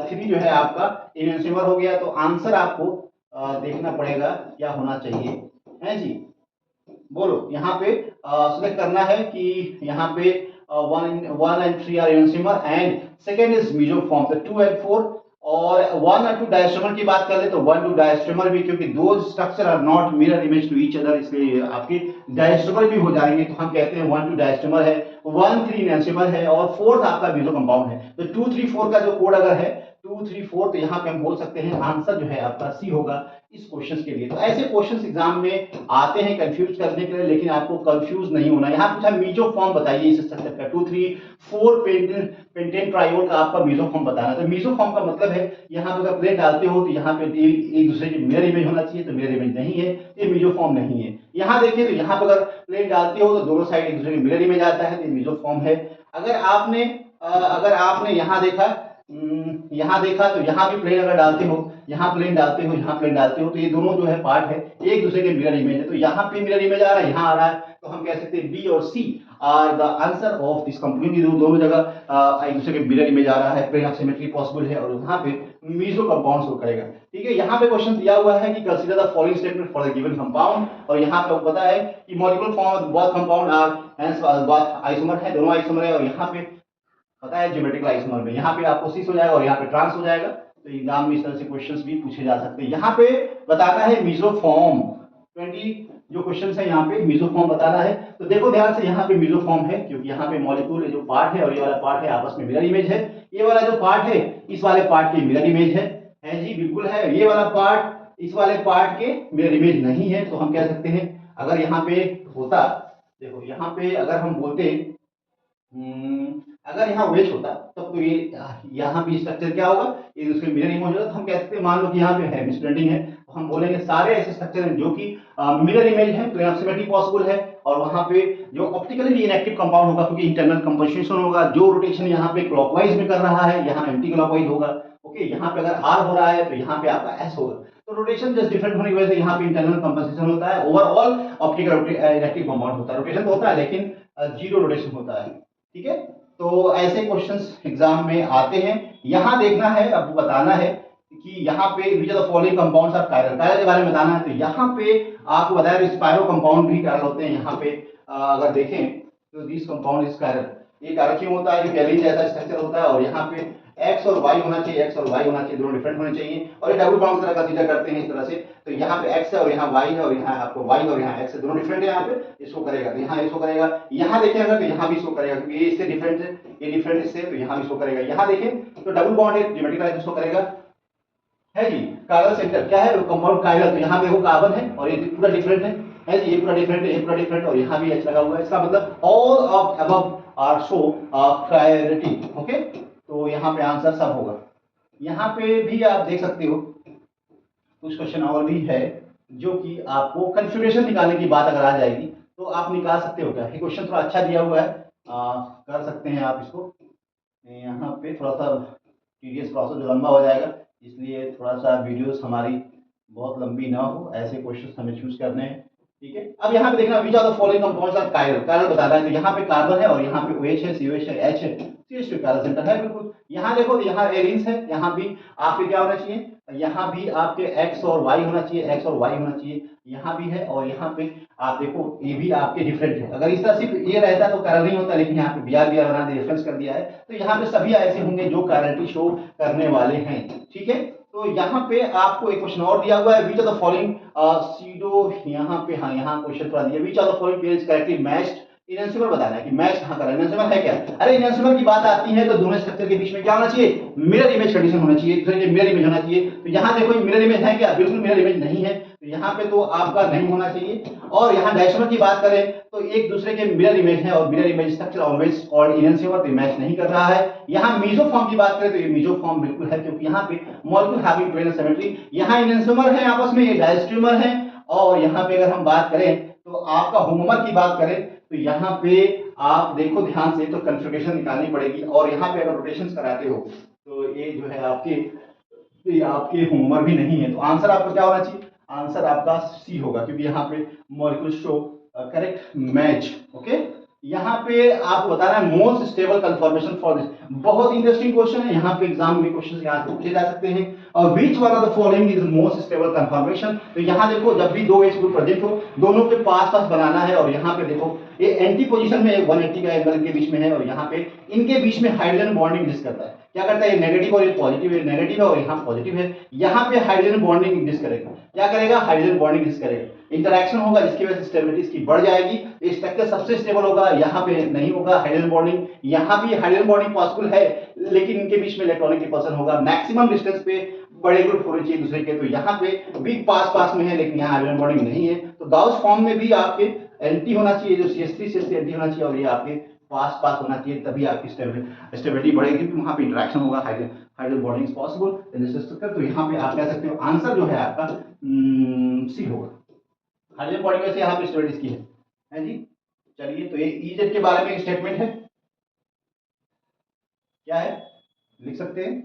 3 जो है आपका इनएंसिमर हो गया। तो आंसर आपको देखना पड़ेगा क्या होना चाहिए, है जी, बोलो। यहाँ पे सिलेक्ट करना है कि यहाँ पे 1 and 3 are enantiomer and second is mesoform. तो 2 and 4 और 1 और 2 डायस्ट्रोमर की बात कर ले तो 1 2 डायस्ट्रोमर भी, क्योंकि दो structure are not mirror image to each other, इसलिए आपके डायस्ट्रोमर भी हो जाएंगे। तो हम कहते हैं 1 2 डायस्ट्रोमर है, 1 3 इनएंसिमर है, और फोर्थ आपका मीजो कंपाउंड है। तो 2 3 4 का जो कोड अगर है 2 3 4, तो यहाँ पे हम बोल सकते हैं आंसर जो है आपका सी होगा इस क्वेश्चन के लिए। तो ऐसे क्वेश्चन एग्जाम में आते हैं कंफ्यूज करने के लिए, लेकिन आपको कंफ्यूज नहीं होना। यहाँ पूछा मीजो फॉर्म बताइए इस स्ट्रक्चर का, 2 3 4 पेंटेन ट्रायोड का आपका मीजो फॉर्म बताना। तो मीजो फॉर्म का मतलब है यहाँ पे अगर प्लेट डालते हो तो यहाँ पे एक दूसरे की मिरर इमेज होना चाहिए, तो मिरर इमेज नहीं है, ये मीजो फॉर्म नहीं है। यहाँ देखिए तो यहाँ पे अगर प्लेट डालते हो तो दोनों साइड एक दूसरे की मिरर इमेज आता है, तो ये मीजो फॉर्म है। अगर आपने यहाँ देखा तो यहाँ भी प्लेन अगर डालते हो, यहाँ प्लेन डालते हो, यहाँ प्लेन डालते हो, तो ये दोनों जो है पार्ट है एक दूसरे के मिरर इमेज है। तो यहाँ पे मिरर इमेज आ रहा है, यहाँ आ रहा है, तो हम कह सकते हैं बी और C are the answer of this complete. दोनों जगह एक दूसरे के मिरर इमेज आ रहा है, प्लेन ऑफ सिमेट्री पॉसिबल है, और यहाँ पे मीजो कंपाउंड शो करेगा। ठीक है, यहाँ पे क्वेश्चन दिया हुआ है कि consider the following statement for the given compound, और यहाँ पे पता है कि molecular form of both compound are hence both isomer है, दोनों आइसोमर है, और यहाँ पे पता है ज्योमेट्रिकल आइसोमर में यहाँ पे आपको सिस हो जाएगा और यहाँ पे ट्रांस हो जाएगा। तो एग्जाम में इस तरह से क्वेश्चंस भी पूछे जा सकते हैं। यहाँ पे बताना है मीजोफॉर्म, 20 जो क्वेश्चंस है यहाँ पे मीजोफॉर्म बताना है। तो देखो ध्यान से, यहाँ पे मीजोफॉर्म है क्योंकि यहाँ पे मॉलिक्यूल जो पार्ट है और ये वाला पार्ट है आपस में मिरर इमेज है। ये वाला जो पार्ट है इस वाले पार्ट की मिरर इमेज है जी, बिल्कुल है। ये वाला पार्ट इस वाले पार्ट के मिरर इमेज नहीं है। तो हम कह सकते हैं अगर यहाँ पे होता, देखो यहाँ पे अगर हम बोलते अगर यहाँ वेज होता तब तो ये यहाँ भी स्ट्रक्चर क्या होगा, एक दूसरे मिरर इमेज होगा। तो हम कह सकते हैं मान लो कि यहाँ पे है मिसप्रिंटिंग है, तो हम बोलेंगे सारे ऐसे स्ट्रक्चर हैं जो कि मिरर इमेज है, प्लेन ऑफ सिमेट्री पॉसिबल है, और वहां पे जो ऑप्टिकली इनएक्टिव कंपाउंड होगा क्योंकि इंटरनल कंपोजिशन होगा। जो रोटेशन यहाँ पे क्लॉकवाइज में कर रहा है यहाँ एंटी क्लॉकवाइज होगा। ओके, यहाँ पे अगर आर हो रहा है तो यहाँ पे आपका एस होगा। तो रोटेशन जस्ट डिफरेंट होने की वजह से यहाँ पे इंटरनल कंपोजिशन होता है, ओवरऑल ऑप्टिकल इनएक्टिव कंपाउंड होता है। रोटेशन तो होता है लेकिन जीरो रोटेशन होता है। ठीक है, तो ऐसे क्वेश्चंस एग्जाम में आते हैं। यहाँ देखना है, अब बताना है कि यहाँ पे which are the following compounds are chiral, chiral के बारे में बताना है। तो यहाँ पे आपको बताया स्पाइरो कंपाउंड भी कायरल होते हैं। यहाँ पे अगर देखें तो दिस कंपाउंड इज कायरल। ये कायरल क्यों होता है? क्योंकि एलिन जैसा स्ट्रक्चर होता है, और यहाँ पे एक्स और वाई होना चाहिए, एक्स और वाई होना चाहिए, दोनों डिफरेंट होने चाहिए। और ये डबल बॉन्ड की तरह कंसीडर करते हैं इस तरह से। तो यहाँ पे एक्स है और यहाँ वाई है, और यहाँ आपको वाई और यहाँ एक्स है, दोनों डिफरेंट है। यहाँ पे इसको करेगा तो यहाँ इसको करेगा, यहाँ देखें अगर तो यहाँ भी इसको करेगा क्योंकि ये इससे डिफरेंट है, ये डिफरेंट इससे, तो यहाँ भी इसको करेगा। यहाँ देखें तो डबल बॉन्ड है, ज्योमेट्रिकल इसको करेगा, है जी। कायरल सेंटर क्या है? Compound chiral. तो यहाँ पे वो कार्बन है और ये पूरा डिफरेंट है जी, ये पूरा डिफरेंट है, ये पूरा डिफरेंट, और यहाँ भी एच लगा हुआ है। इसका मतलब all of above are show chirality. Okay, तो यहाँ पे आंसर सब होगा। यहाँ पे भी आप देख सकते हो कुछ क्वेश्चन और भी है जो कि आपको कन्फिग्रेशन निकालने की बात अगर आ जाएगी तो आप निकाल सकते हो। क्या ये क्वेश्चन थोड़ा अच्छा दिया हुआ है, कर सकते हैं आप इसको। यहाँ पे थोड़ा सा टीडियस प्रोसेस जो लंबा हो जाएगा, इसलिए थोड़ा सा वीडियोस हमारी बहुत लंबी ना हो, ऐसे क्वेश्चन हमें चूज करने हैं। ठीक है, अब यहाँ पे देखना which are the following compounds are chiral, chiral बताना है। तो यहाँ पे कार्बन है और यहाँ पे OH है, COH है, H है, CH2 कायरल सेंटर है बिल्कुल। यहाँ देखो तो यहाँ एलिन्स है, यहाँ भी आपके क्या होना चाहिए, यहाँ भी आपके X और Y होना चाहिए, X और Y होना चाहिए, यहाँ भी है। और यहाँ पे आप देखो ये भी आपके डिफरेंट है। अगर इस तरह सिर्फ ये रहता तो कायरल नहीं होता, लेकिन यहाँ पे BR बना दे रेफरेंस कर दिया है, तो यहाँ पे सभी ऐसे होंगे जो कायरलिटी शो करने वाले हैं। ठीक है, तो यहाँ पे आपको एक क्वेश्चन और दिया हुआ है, which of the following pseudo, यहाँ पे हाँ यहाँ क्वेश्चन थोड़ा दिया, which of the following pair is correctly matched. Enantiomer बताना है कि मैच कहाँ कर रहा है, इनएंसिबल है क्या। अरे इनएंसिबल की बात आती है तो दोनों स्ट्रक्चर के बीच में क्या होना चाहिए, मिरर इमेज कंडीशन होना चाहिए, दूसरे के मिरर इमेज होना चाहिए। तो यहाँ देखो मिरर इमेज है क्या, बिल्कुल मिरर इमेज नहीं है, तो यहाँ पे तो आपका नहीं होना चाहिए। और यहाँ डायस्ट्रोमर की बात करें तो एक दूसरे के मिरर इमेज है और मिरर इमेज स्ट्रक्चर ऑलवेज और इनएंसिबल तो मैच नहीं कर रहा है। यहाँ मीजोफॉर्म की बात करें तो ये मीजोफॉर्म बिल्कुल है, क्योंकि यहाँ पे मॉलिक्यूल हैविंग ट्वेन सिमेट्री, यहाँ इनएंसिबल है आपस में, ये डायस्ट्रोमर है। और यहाँ पे अगर हम बात करें तो आपका होमोमर की बात करें तो यहाँ पे आप देखो ध्यान से, तो कन्फिगरेशन निकालनी पड़ेगी। और यहाँ पे अगर रोटेशन कराते हो तो ये जो है आपके होमोमर भी नहीं है। तो आंसर आपका क्या होना चाहिए, आंसर आपका सी होगा, क्योंकि यहाँ पे molecule show correct match. Okay, यहाँ पे आपको बताना है most stable confirmation for this, बहुत इंटरेस्टिंग क्वेश्चन है, यहाँ पे एग्जाम में क्वेश्चन यहाँ से पूछे जा सकते हैं। और which one of the following is most stable conformation, तो यहाँ देखो जब भी दो एच ग्रुप प्रेजेंट हो दोनों के पास पास बनाना है। और यहाँ पे देखो ये एंटी पोजीशन में 180 का एंगल के बीच में है, और यहाँ पे इनके बीच में हाइड्रोजन बॉन्डिंग एग्जिस्ट करता है। क्या करता है, ये नेगेटिव और ये पॉजिटिव है, नेगेटिव है और यहाँ पॉजिटिव है। यहाँ पे हाइड्रोजन बॉन्डिंग एग्जिस्ट करेगा, क्या करेगा, हाइड्रोजन बॉन्डिंग एग्जिस्ट करेगा, इंटरैक्शन होगा जिसकी वजह से स्टेबिलिटी इसकी बढ़ जाएगी। स्ट्रक्चर सबसे स्टेबल होगा, यहाँ पे नहीं होगा हाइड्रोजन बॉन्डिंग, यहाँ भी हाइड्रोजन बॉन्डिंग पॉसिबल है लेकिन इनके बीच में इलेक्ट्रॉनिक रिपल्सन होगा। मैक्सिमम डिस्टेंस पे बड़े ग्रुप होने चाहिए दूसरे के, तो यहाँ पे भी पास में है लेकिन यहाँ हाइड्रोजन बॉन्डिंग नहीं है। तो गाउस फॉर्म में भी आपके एंटी होना चाहिए, जो CH3 से एंटी होना चाहिए, और ये आपके पास होना चाहिए, तभी आपकी स्टेबिलिटी बढ़ेगी, क्योंकि वहां पे इंटरेक्शन होगा, hydrogen bonding is possible in this structure. तो यहाँ पे आप कह सकते हो आंसर जो है आपका सी होगा। हाइड्रोजन बॉन्डिंग वैसे यहाँ पे स्टेबिलिटी की है जी। चलिए, तो ये EZ के बारे में एक स्टेटमेंट है, क्या है, लिख सकते हैं,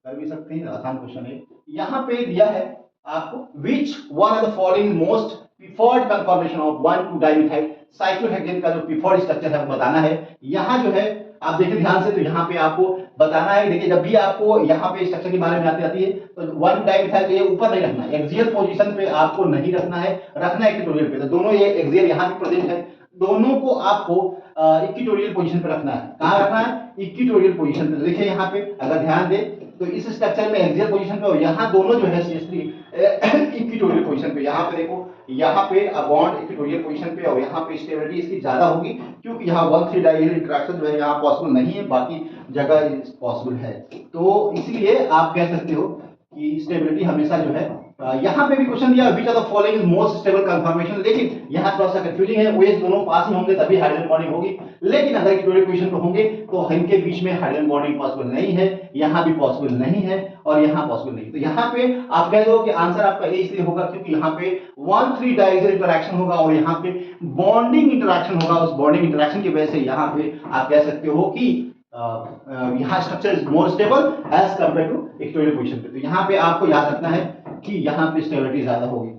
कर भी सकते हैं, आसान क्वेश्चन है। यहाँ पे दिया है आपको which one of the following most preferred confirmation of 1,2 dimethyl cyclohexane का जो प्रीफर्ड स्ट्रक्चर है बताना है। यहाँ जो है आप देखिए ध्यान से, तो यहाँ पे आपको बताना है, देखिए जब भी आपको यहाँ पे स्ट्रक्चर के बारे में आती है तो 1 डाइमिथाइल को ये ऊपर नहीं रखना है, एक्सियल पोजीशन पे आपको नहीं रखना है, रखना है इक्विटोरियल पे। तो दोनों ये एक्सियल यहाँ भी प्रेजेंट है, दोनों को आपको इक्विटोरियल पोजीशन पे रखना है। कहाँ रखना है, इक्विटोरियल पोजीशन पे। देखिए यहाँ पे अगर ध्यान दे तो इस स्ट्रक्चर में एक्सियल पोजीशन पे, और यहाँ दोनों जो है CH3 इक्विटोरियल पोजीशन पे। यहाँ पे देखो, यहाँ पे बॉन्ड इक्विटोरियल पोजीशन पे, और यहाँ पे स्टेबिलिटी इसकी ज्यादा होगी, क्योंकि यहाँ 1,3 डाइहेड्रल इंटरेक्शन जो है यहाँ पॉसिबल नहीं है, बाकी जगह पॉसिबल है। तो इसलिए आप कह सकते हो कि स्टेबिलिटी हमेशा जो है यहाँ पे भी क्वेश्चन दिया which of the following is most stable confirmation, लेकिन यहाँ थोड़ा सा कंफ्यूजिंग है, OH दोनों पास ही होंगे तभी हाइड्रोजन बॉन्डिंग होगी, लेकिन अगर इक्विटोरियल पोजीशन पे होंगे तो इनके बीच में हाइड्रोजन बॉन्डिंग पॉसिबल नहीं है, यहाँ भी पॉसिबल नहीं है और यहाँ पॉसिबल नहीं। तो यहाँ पे आप कह दो कि आंसर आपका ए इसलिए होगा क्योंकि यहाँ पे 1,3 डाइहेड्रल इंटरेक्शन होगा और यहाँ पे बॉन्डिंग इंटरेक्शन होगा, उस बॉन्डिंग इंटरेक्शन की वजह से यहाँ पे आप कह सकते हो कि यहाँ structure is more stable as compare to equatorial position पे। तो यहाँ पे आपको याद रखना है कि यहाँ पे स्टेबिलिटी ज्यादा होगी।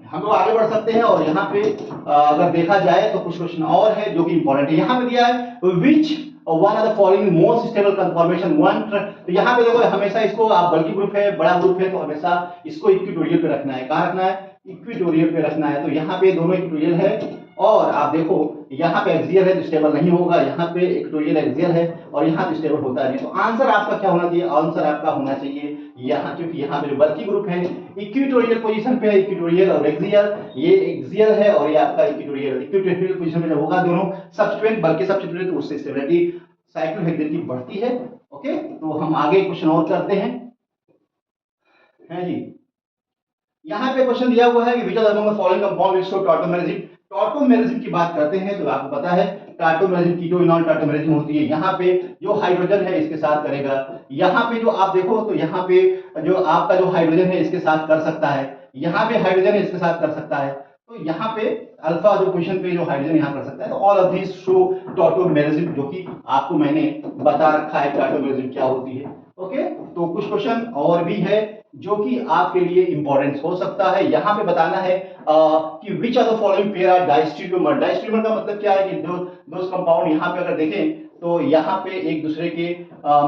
हम लोग आगे बढ़ सकते हैं, और यहाँ पे अगर देखा जाए तो कुछ क्वेश्चन और है जो कि इंपॉर्टेंट है। यहाँ पे दिया है which one of the following most stable confirmation 1, तो यहाँ पे देखो हमेशा इसको आप बल्कि ग्रुप है, बड़ा ग्रुप है, तो हमेशा इसको इक्विटोरियल पे रखना है। कहाँ रखना है, इक्विटोरियल पे रखना है। तो यहाँ पे दोनों इक्विटोरियल है, और आप देखो यहाँ पे एक्सियल है तो स्टेबल नहीं होगा, यहाँ पे इक्विटोरियल एक्सियल है और यहाँ पे स्टेबल होता नहीं। तो आंसर आपका क्या होना चाहिए, आंसर आपका होना चाहिए यहाँ, क्योंकि यहाँ पे जो बल्कि ग्रुप है इक्विटोरियल पोजीशन पे है, इक्विटोरियल और एक्सियल, ये एक्सियल है और ये आपका इक्विटोरियल। इक्विटोरियल पोजीशन में जब होगा दोनों सब्स्टिट्यूएंट बल्कि सब्स्टिट्यूएंट, तो उससे स्टेबिलिटी साइक्लोहेक्सेन की बढ़ती है। ओके, तो हम आगे क्वेश्चन और करते हैं जी। यहाँ पे क्वेश्चन दिया हुआ है कि विच of the following compound will show tautomerism. Tautomerism की बात करते हैं तो आपको पता है टॉटोमेरिज्म कीटोइनॉल टॉटोमेरिज्म होती है। यहाँ पे जो हाइड्रोजन है इसके साथ करेगा, यहाँ पे जो आप देखो तो यहाँ पे जो आपका जो हाइड्रोजन है इसके साथ कर सकता है, यहाँ पे हाइड्रोजन है इसके साथ कर सकता है। तो यहाँ पे अल्फा जो पोजीशन पे जो हाइड्रोजन यहाँ कर सकता है। तो all of this show tautomerism, जो कि आपको मैंने बता रखा है टॉटोमेरिज्म क्या होती है। ओके, तो कुछ क्वेश्चन और भी है जो कि आपके लिए इंपॉर्टेंट हो सकता है। यहाँ पे बताना है कि which are the following pair are diastereomer. Diastereomer का मतलब क्या है कि दो कंपाउंड यहाँ पे अगर देखें तो यहाँ पे एक दूसरे के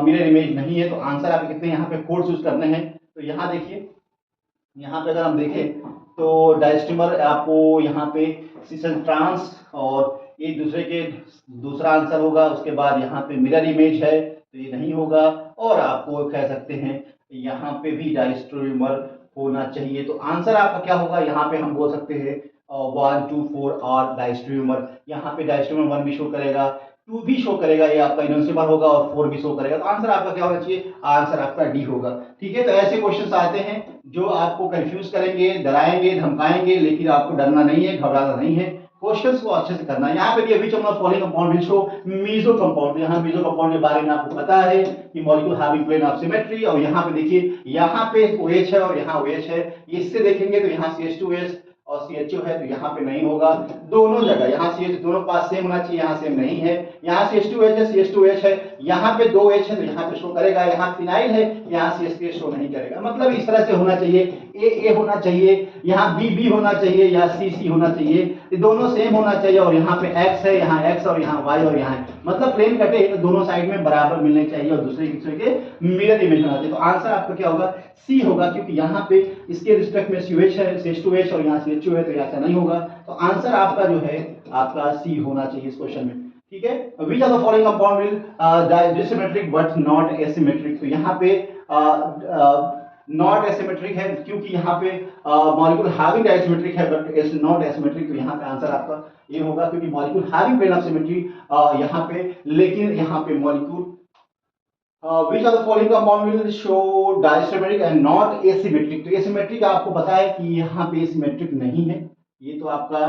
मिरर इमेज नहीं है। तो आंसर आप कितने यहाँ पे कोड्स यूज करने हैं। तो यहाँ देखिए, यहाँ पे अगर हम देखें तो डाइस्ट्रीमर आपको यहाँ पे सीसन ट्रांस और एक दूसरे के दूसरा आंसर होगा। उसके बाद यहाँ पे मिरर इमेज है तो ये नहीं होगा, और आपको कह सकते हैं यहाँ पे भी डायस्ट्रोमर होना चाहिए। तो आंसर आपका क्या होगा, यहाँ पे हम बोल सकते हैं 1 2 4 और डायस्ट्रोमर। यहाँ पे डायस्ट्रोमर 1 भी शो करेगा, 2 भी शो करेगा, ये आपका इनोसिमर होगा, और 4 भी शो करेगा। तो आंसर आपका क्या होना चाहिए, आंसर आपका डी होगा। ठीक है, तो ऐसे क्वेश्चन आते हैं जो आपको कंफ्यूज करेंगे, डराएंगे, धमकाएंगे, लेकिन आपको डरना नहीं है, घबराना नहीं है, क्वेश्चंस को अच्छे से करना है। यहाँ पे which of the following compound will show meso compound. यहाँ मीजो कंपाउंड के बारे में आपको पता है कि molecule having plane of symmetry, और यहाँ पे देखिए यहाँ पे OH है और यहाँ OH है, इससे देखेंगे तो यहाँ CH2S और CHO है, तो यहाँ पे नहीं होगा। दोनों जगह यहाँ CH दोनों पास सेम होना चाहिए, यहाँ सेम नहीं है। यहाँ CH2H है, CH2H है, यहाँ पे 2H है तो यहाँ पे शो करेगा, यहाँ फिनाइल है, यहाँ CH शो नहीं करेगा। मतलब इस तरह से होना चाहिए, A होना चाहिए, यहाँ B होना चाहिए, या C होना चाहिए, ये दोनों सेम होना चाहिए, और यहाँ पे X है, यहाँ X और यहाँ Y और यहाँ, मतलब प्लेन कटे तो दोनों साइड में बराबर मिलने चाहिए और दूसरे के मिरर इमेज होना चाहिए। तो आंसर आपका क्या होगा, सी होगा, क्योंकि यहाँ पे इसके रिस्पेक्ट में CH है, CH2H और यहाँ CHO है, तो ऐसा नहीं होगा। तो आंसर आपका जो है आपका सी होना चाहिए इस क्वेश्चन में। ठीक है, which are the following compound will dissymmetric but not asymmetric. तो यहाँ पे नॉट एसिमेट्रिक है, क्योंकि यहाँ पे मॉलिक्यूल हैविंग डायसिमेट्रिक है बट इज नॉट एसिमेट्रिक। तो यहाँ पे आंसर आपका ये होगा, क्योंकि molecule having plane of symmetry यहाँ पे, लेकिन यहाँ पे molecule which of the following compound will show disymmetric and not asymmetric। तो asymmetric आपको पता है कि यहाँ पे asymmetric नहीं है। ये तो आपका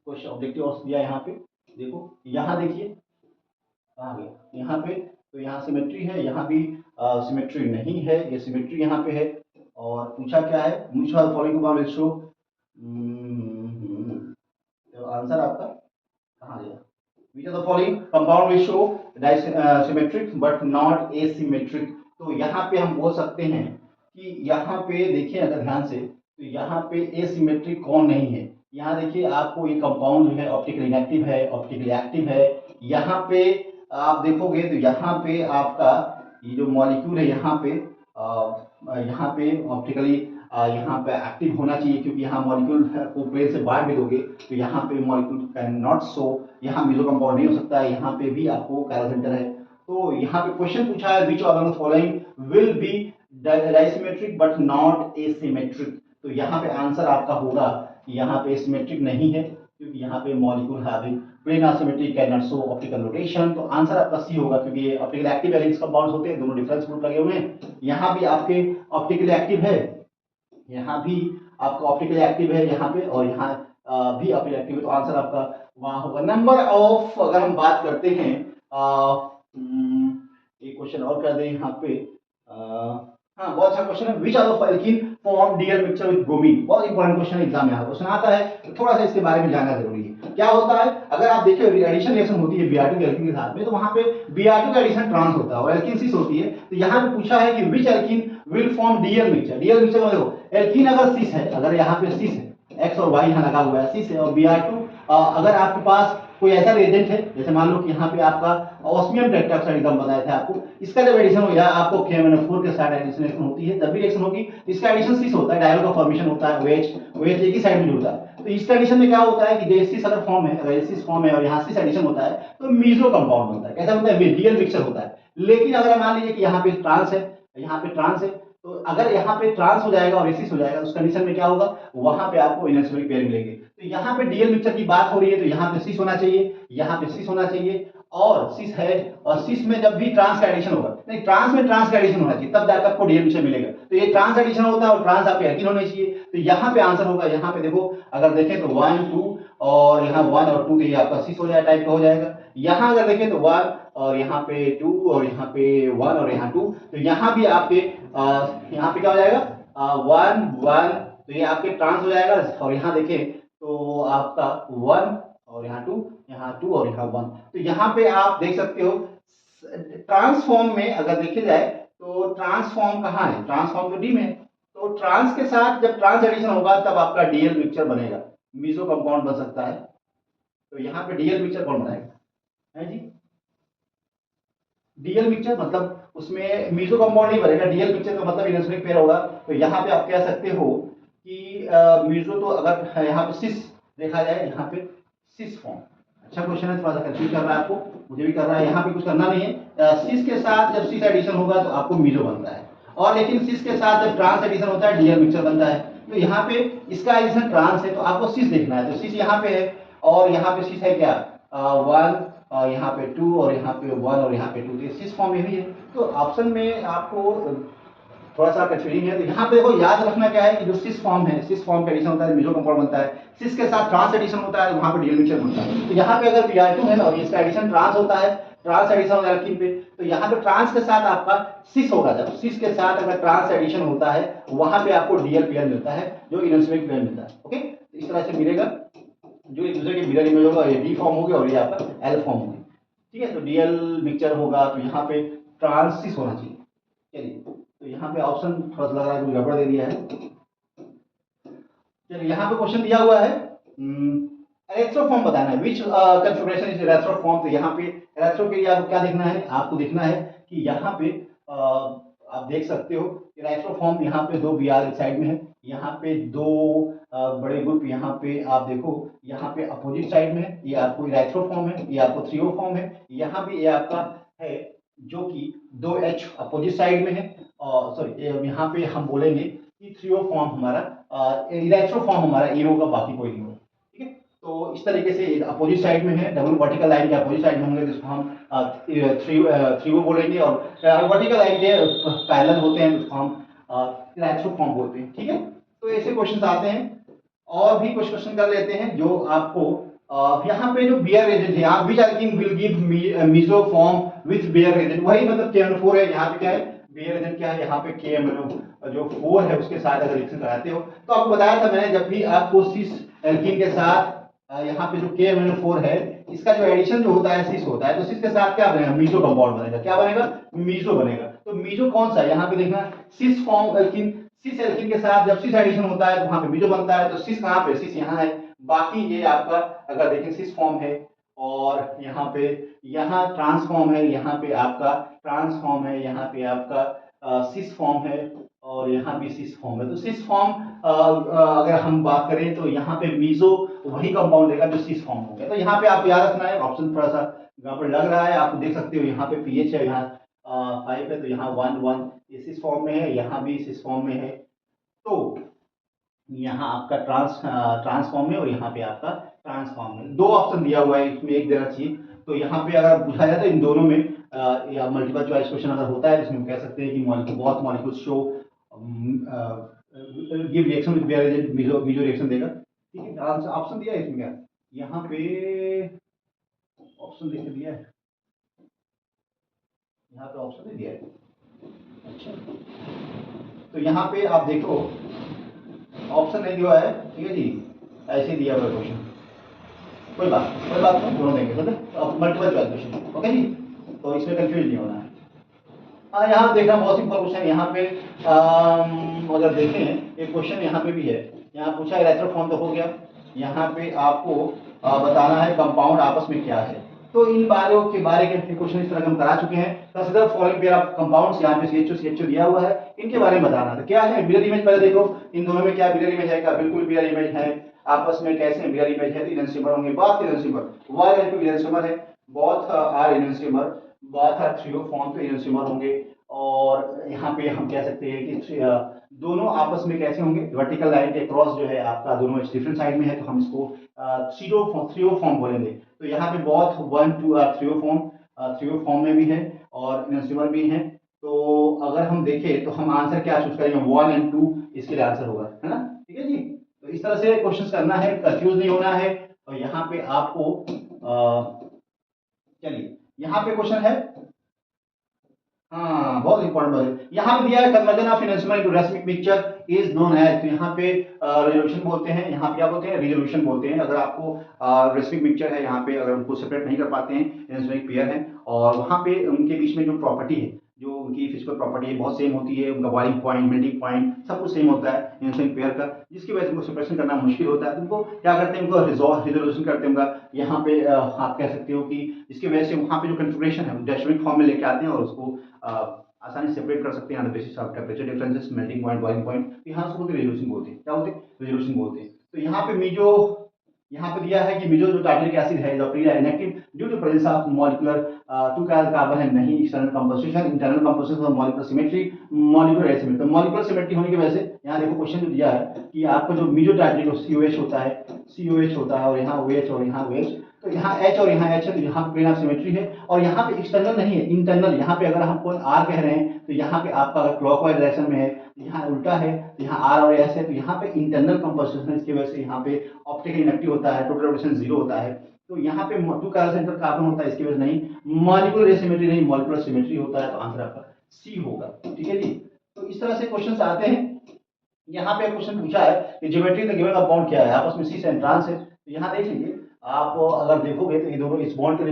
क्वेश्चन ऑब्जेक्टिव और दिया यहाँ पे, देखो यहाँ देखिए कहाँ गया, यहाँ पे तो यहाँ सिमेट्री है, यहाँ भी सिमेट्री नहीं है, ये सिमेट्री यहाँ पे है। और पूछा क्या है, which of the following compound will show, तो आंसर आपका कहाँ गया, which of the following compound will show symmetric but not asymmetric। तो यहाँ पे हम बोल सकते हैं कि यहाँ पे देखिए अगर ध्यान से, तो यहाँ पे एसिमेट्रिक कौन नहीं है। यहाँ देखिए आपको ये कंपाउंड जो है ऑप्टिकली इनएक्टिव है, ऑप्टिकली एक्टिव है। यहाँ पे आप देखोगे तो यहाँ पे आपका ये जो मॉलिक्यूल है यहाँ पे ऑप्टिकली यहाँ पे एक्टिव होना चाहिए, क्योंकि यहाँ मॉलिक्यूल को प्लेन से बांट भी दोगे तो यहाँ पे मॉलिक्यूल कैन नॉट शो, यहाँ मीजो कंपाउंड नहीं हो सकता है, यहाँ पे भी आपको कायरल सेंटर है। तो यहाँ पे क्वेश्चन पूछा है which of the following will be dissymmetric but not asymmetric. तो यहाँ पे आंसर आपका होगा कि यहाँ पे एसिमेट्रिक नहीं है, क्योंकि यहाँ पे molecule having plane asymmetric can not show optical rotation. तो आंसर आपका सी होगा, क्योंकि ये ऑप्टिकल एक्टिव वैलेंस कंपाउंड्स होते हैं, दोनों डिफरेंस ग्रुप लगे हुए हैं। यहाँ भी आपके ऑप्टिकल एक्टिव है, यहाँ भी आपका ऑप्टिकल एक्टिव है यहाँ पे, और यहाँ भी ऑप्टिकल एक्टिव है। तो आंसर आपका वहां होगा। नंबर ऑफ अगर हम बात करते हैं, एक क्वेश्चन और कर दें यहाँ पे, हाँ बहुत अच्छा क्वेश्चन है, which are the alkene form DL mixture with bromine. बहुत इंपॉर्टेंट क्वेश्चन एग्जाम में क्वेश्चन आता है, तो थोड़ा सा इसके बारे में जानना जरूरी है। क्या होता है, अगर आप देखिए एडिशन रिएक्शन होती है Br2 के एल्कीन के साथ में, तो वहां पे Br2 का एडिशन ट्रांस होता है और एल्कीन सिस होती है। तो यहाँ पे पूछा है कि which alkene will form DL mixture. DL mixture में देखो एल्कीन अगर सिस है, अगर यहाँ पे सिस है, एक्स और वाई यहाँ लगा हुआ है, सिस है, और Br2 अगर आपके पास कोई ऐसा रिएजेंट है, जैसे मान लो कि यहाँ पे आपका ऑस्मियम टेट्राऑक्साइड एकदम बताया था आपको, इसका जब एडिशन हो गया आपको KMnO4 के साथ एडिशन होती है, जब भी रिएक्शन होगी इसका एडिशन सिस होता है, डायगोनल का फॉर्मेशन होता है, OH एक ही साइड में जुड़ता है। तो इस एडिशन में क्या होता है कि सिस अगर फॉर्म है, अगर सिस फॉर्म है और यहाँ सिस एडिशन होता है तो मीजो कंपाउंड होता है। कैसा होता है, डीएल मिक्सचर होता है। लेकिन अगर मान लीजिए कि यहाँ पे ट्रांस है, यहाँ पे ट्रांस है, तो अगर यहाँ पे ट्रांस हो जाएगा और एसिस हो जाएगा, उस कंडीशन में क्या होगा, वहां पे आपको इनएसिमेट्रिक पेयर मिलेंगे। तो यहाँ पे डीएल मिक्सचर की बात हो रही है, तो यहाँ पे सिस होना चाहिए, यहाँ पे सिस होना चाहिए, और सिस है, और सिस में जब भी ट्रांस का एडिशन होगा, नहीं ट्रांस में ट्रांस का एडिशन होना चाहिए, तब जाकर आपको डीएल मिक्सचर मिलेगा। तो ये ट्रांस एडिशन होता है और ट्रांस आपके एल्कीन होने चाहिए। तो यहाँ पे आंसर होगा, यहाँ पे देखो अगर देखें तो 1 2 और यहाँ 1 और 2, तो ये आपका सिस हो जाएगा, टाइप का हो जाएगा। यहाँ अगर देखें तो 1 और यहाँ पे 2 और यहाँ पे 1 और यहाँ 2, तो यहाँ भी आपके यहाँ पे क्या हो जाएगा 1 1, तो ये आपके ट्रांस हो जाएगा। और यहाँ देखें तो आपका 1 और यहाँ 2 और यहाँ 1, तो यहाँ पे आप देख सकते हो ट्रांसफॉर्म में अगर देखे जाए तो ट्रांसफॉर्म कहाँ है, ट्रांसफॉर्म तो डी में। तो ट्रांस के साथ जब ट्रांस एडिशन होगा तब आपका डीएल मिक्सचर बनेगा, मीजो कंपाउंड बन सकता है। तो यहाँ पे डीएल मिक्सचर कौन बनाएगा, है जी, डीएल मिक्सचर मतलब उसमें मीजो कंपाउंड नहीं बनेगा, डीएल मिक्सचर का मतलब इनएसिमेट्रिक पेयर होगा। तो यहाँ पे आप कह सकते हो कि मीजो, तो अगर यहाँ पे सिस देखा जाए, यहाँ पे सिस फॉर्म, अच्छा क्वेश्चन है, थोड़ा सा कंफ्यूज कर रहा है आपको, मुझे भी कर रहा है। यहाँ पे कुछ करना नहीं है, सिस के साथ जब सिस एडिशन होगा तो आपको मीजो बनता है। और लेकिन सिस के साथ जब ट्रांस एडिशन होता है डीएल मिक्सचर बनता है। तो यहाँ पे इसका एडिशन ट्रांस है तो आपको सिस देखना है, तो सिस यहाँ पे है और यहाँ पे सिस है क्या, वन, यहाँ पे टू और यहाँ पे वन और यहाँ पे टू, तो सिस फॉर्म यही है। तो ऑप्शन में आपको थोड़ा सा कंफ्यूजिंग है, तो यहाँ पे देखो याद रखना क्या है कि जो सिस फॉर्म है, सिस फॉर्म का एडिशन होता है मेजो कंपाउंड बनता है, सिस के साथ ट्रांस एडिशन होता है वहाँ पे डीएल मिक्सचर बनता है। तो यहाँ पे अगर Br2 है ना और इसका एडिशन ट्रांस होता है, ट्रांस एडिशन होता है एल्कीन पे, तो यहाँ पे ट्रांस के साथ आपका सिस होगा, जब सिस के साथ अगर ट्रांस एडिशन होता है वहां पे आपको डीएल पेयर मिलता है, जो इनोसिमिक पेयर मिलता है। ओके, तो इस तरह से मिलेगा, जो एक दूसरे के मिरर इमेज होगा, ये डी फॉर्म होगी और ये आपका एल फॉर्म होगी। ठीक है, तो डीएल मिक्सचर होगा तो यहाँ पे ट्रांसिस होना चाहिए। चलिए, तो यहाँ पे ऑप्शन थोड़ा सा लग रहा है कोई गड़बड़ दे दिया है। चलिए, यहाँ पे क्वेश्चन दिया हुआ है इलेक्ट्रोफॉर्म बताना है, विच कन्फिगरेशन इज इलेक्ट्रोफॉर्म। तो यहाँ पे इलेक्ट्रो के लिए आपको क्या देखना है, आपको देखना है कि यहाँ पे आप देख सकते हो इलेक्ट्रोफॉर्म, यहाँ पे दो बी आर साइड में है, यहाँ पे दो बड़े ग्रुप, यहाँ पे आप देखो यहाँ पे अपोजिट साइड में है, ये आपको इलेक्ट्रोफॉर्म है, ये आपको थ्रियोफॉर्म है, यहाँ भी ये आपका है जो कि दो एच अपोजिट साइड में है, और सॉरी यहाँ पे हम बोलेंगे कि थ्रियोफॉर्म हमारा इलेक्ट्रोफॉर्म हमारा एरो का, बाकी कोई नहीं होगा। ठीक है, तो इस तरीके से अपोजिट साइड में है, डबल वर्टिकल लाइन के अपोजिट साइड में होंगे जिसको हम थ्रियो बोलेंगे, और वर्टिकल लाइन के पैरेलल होते हैं जिसको हम इलेक्ट्रोफॉर्म बोलते हैं। ठीक है, तो ऐसे क्वेश्चन आते हैं, और भी कुछ क्वेश्चन कर लेते हैं जो आपको यहाँ पे जो बियर एजेंट है, आप which alkene will give mesoform with Baeyer agent, वही मतलब KMnO4 है, यहाँ पे क्या है बियर एजेंट, क्या है यहाँ पे KMnO जो 4 है उसके साथ अगर रिएक्शन कराते हो, तो आपको बताया था मैंने, जब भी आपको सिस एल्कीन के साथ यहाँ पे जो KMnO4 है इसका जो एडिशन जो होता है सिस होता है, तो सिस के साथ क्या बनेगा, मीसो कंपाउंड बनेगा, क्या बनेगा, मीसो बनेगा। तो मीसो कौन सा, यहाँ पे देखना cis form alkene, cis alkene के साथ जब सिस एडिशन होता है तो वहां पे मीसो बनता है, तो सिस कहाँ पे, सिस यहाँ है, बाकी ये आपका अगर देखें सिस फॉर्म है, और यहाँ पे यहाँ ट्रांसफॉर्म है, यहाँ पे आपका ट्रांसफॉर्म है, यहाँ पे आपका सिस फॉर्म है, और यहाँ भी सिस फॉर्म है। तो सिस फॉर्म अगर हम बात करें तो यहाँ पे मीजो वही कंपाउंड देगा जो सिस फॉर्म हो गया। तो यहाँ पे आपको याद रखना है, ऑप्शन थोड़ा सा गड़बड़ लग रहा है, आप देख सकते हो यहाँ पे पीएच है, यहाँ 5 है, तो यहाँ 1 1 ये सिस फॉर्म में है, यहाँ भी सिस फॉर्म में है, तो यहाँ आपका ट्रांसफॉर्म में और यहाँ पे आपका ट्रांसफॉर्म में, दो ऑप्शन दिया हुआ है, इसमें एक देना चाहिए। तो यहाँ पे अगर पूछा जाए तो इन दोनों में या मल्टीपल चॉइस क्वेश्चन अगर होता है इसमें कह सकते हैं कि मॉलिक्यूल, बहुत molecule show give reaction with Baeyer agent, meso reaction देगा। ठीक है, ऑप्शन दिया है इसमें क्या, यहाँ पे ऑप्शन देख दिया है, यहाँ पे ऑप्शन नहीं दिया है। अच्छा, तो यहाँ पे आप देखो ऑप्शन नहीं दिया है, ठीक है जी, ऐसे दिया हुआ क्वेश्चन, कोई बात नहीं, दोनों देंगे, ठीक है, मल्टीपल चॉइस क्वेश्चन। ओके जी, तो इसमें कंफ्यूज नहीं होना है। यहाँ देखना बहुत सिंपल क्वेश्चन, यहाँ पे अगर देखें एक क्वेश्चन यहाँ पे भी है, यहाँ पूछा इलेक्ट्रोफॉर्म तो हो गया, यहाँ पे आपको बताना है कंपाउंड आपस में क्या है। तो इन बारों के बारे के क्वेश्चन इस तरह हम करा चुके हैं। Consider following pair of compounds, यहाँ पे CHO दिया हुआ है, इनके बारे में बताना है क्या है। मिरर इमेज पहले देखो, इन दोनों में क्या मिरर इमेज है, क्या बिल्कुल मिरर इमेज है, आपस में कैसे मिरर इमेज है, तो इनसिमर होंगे, बात इनसिमर, वाई इनसिमर है, बोथ आर इनसिमर, बोथ आर थ्रियोफॉर्म, तो इनसिमर होंगे। और यहाँ पे हम कह सकते हैं कि दोनों आपस में कैसे होंगे, वर्टिकल लाइन के क्रॉस जो है आपका दोनों डिफरेंट साइड में है, तो हम इसको थ्रियोफॉर्म बोलेंगे। तो यहाँ पे बहुत 1 2 थ्रियोफॉर्म में भी है और इनसिमर भी है। तो अगर हम देखें तो हम आंसर क्या चूज करेंगे, 1 और 2 इसके लिए आंसर होगा, है ना। ठीक है जी, तो इस तरह से क्वेश्चन करना है, कंफ्यूज नहीं होना है। और यहाँ पे आपको चलिए यहाँ पे क्वेश्चन है, हाँ बहुत इंपॉर्टेंट बात है, यहाँ पे दिया है conversion of enantiomer into racemic mixture is known as, तो यहाँ पे रेजोल्यूशन बोलते हैं, यहाँ पे क्या बोलते हैं, रिजोल्यूशन बोलते हैं। अगर आपको रेसमिक मिक्सचर है, यहाँ पे अगर उनको सेपरेट नहीं कर पाते हैं, इनसिमर पेयर है, और वहाँ पे उनके बीच में जो प्रॉपर्टी है, जो उनकी फिजिकल प्रॉपर्टी है बहुत सेम होती है, उनका बॉइलिंग पॉइंट, मेल्टिंग पॉइंट सब कुछ सेम होता है इनसिमर पेयर का, जिसकी वजह से उनको सेपरेशन करना मुश्किल होता है। तो उनको क्या करते हैं, उनको रिजोल्यूशन करते हैं उनका, यहाँ पे आप कह सकते हो कि इसकी वजह से वहाँ पे जो कन्फिग्रेशन है डेसिमल फॉर्म में लेके आते हैं और उसको आसानी से सेपरेट कर सकते हैं on the basis of temperature differences, melting point, boiling point. यहाँ से बोलते हैं रेजोल्यूशन बोलते हैं, क्या बोलते हैं, रेजोल्यूशन बोलते हैं। तो यहाँ पे मीजो यहाँ पे दिया है कि मीजो जो टार्टरिक एसिड है जो pre inactive due to presence of molecular two carbon है नहीं एक्सटर्नल कंपोजिशन इंटरनल कंपोजिशन और मॉलिक्यूलर सिमेट्री मॉलिक्यूलर एसिड। तो मॉलिक्यूलर सिमेट्री होने की वजह से यहाँ देखो क्वेश्चन जो दिया है कि आपको जो मीजो टार्टरिक COH होता है, COH होता है और यहाँ OH और यहाँ OH, तो यहाँ H और यहाँ H है, तो यहाँ प्लेन ऑफ सिमेट्री है और यहाँ पे एक्सटर्नल नहीं है, इंटरनल। यहाँ पे अगर हम कोई R कह रहे हैं तो यहाँ पे आपका अगर क्लॉकवाइज डायरेक्शन में है, यहाँ उल्टा है, तो यहाँ R और S है, तो यहाँ पे इंटरनल कंपोजिशन है, इसकी वजह से यहाँ पे ऑप्टिकल इनएक्टिव होता है, टोटल रोटेशन 0 होता है। तो यहाँ पे टू कार्बन सेंटर कार्बन होता है, इसकी वजह नहीं, मॉलिक्यूलर एसिमेट्री नहीं, मॉलिक्यूलर सिमेट्री होता है, तो आंसर आपका सी होगा। ठीक है जी। तो इस तरह से क्वेश्चन आते हैं। यहाँ पे क्वेश्चन पूछा है कि ज्योमेट्री द गिवन बॉन्ड क्या है, आपस में सी से ट्रांस है। तो यहाँ देख लीजिए आप अगर देखोगे तो ये दोनों इस बॉन्ड के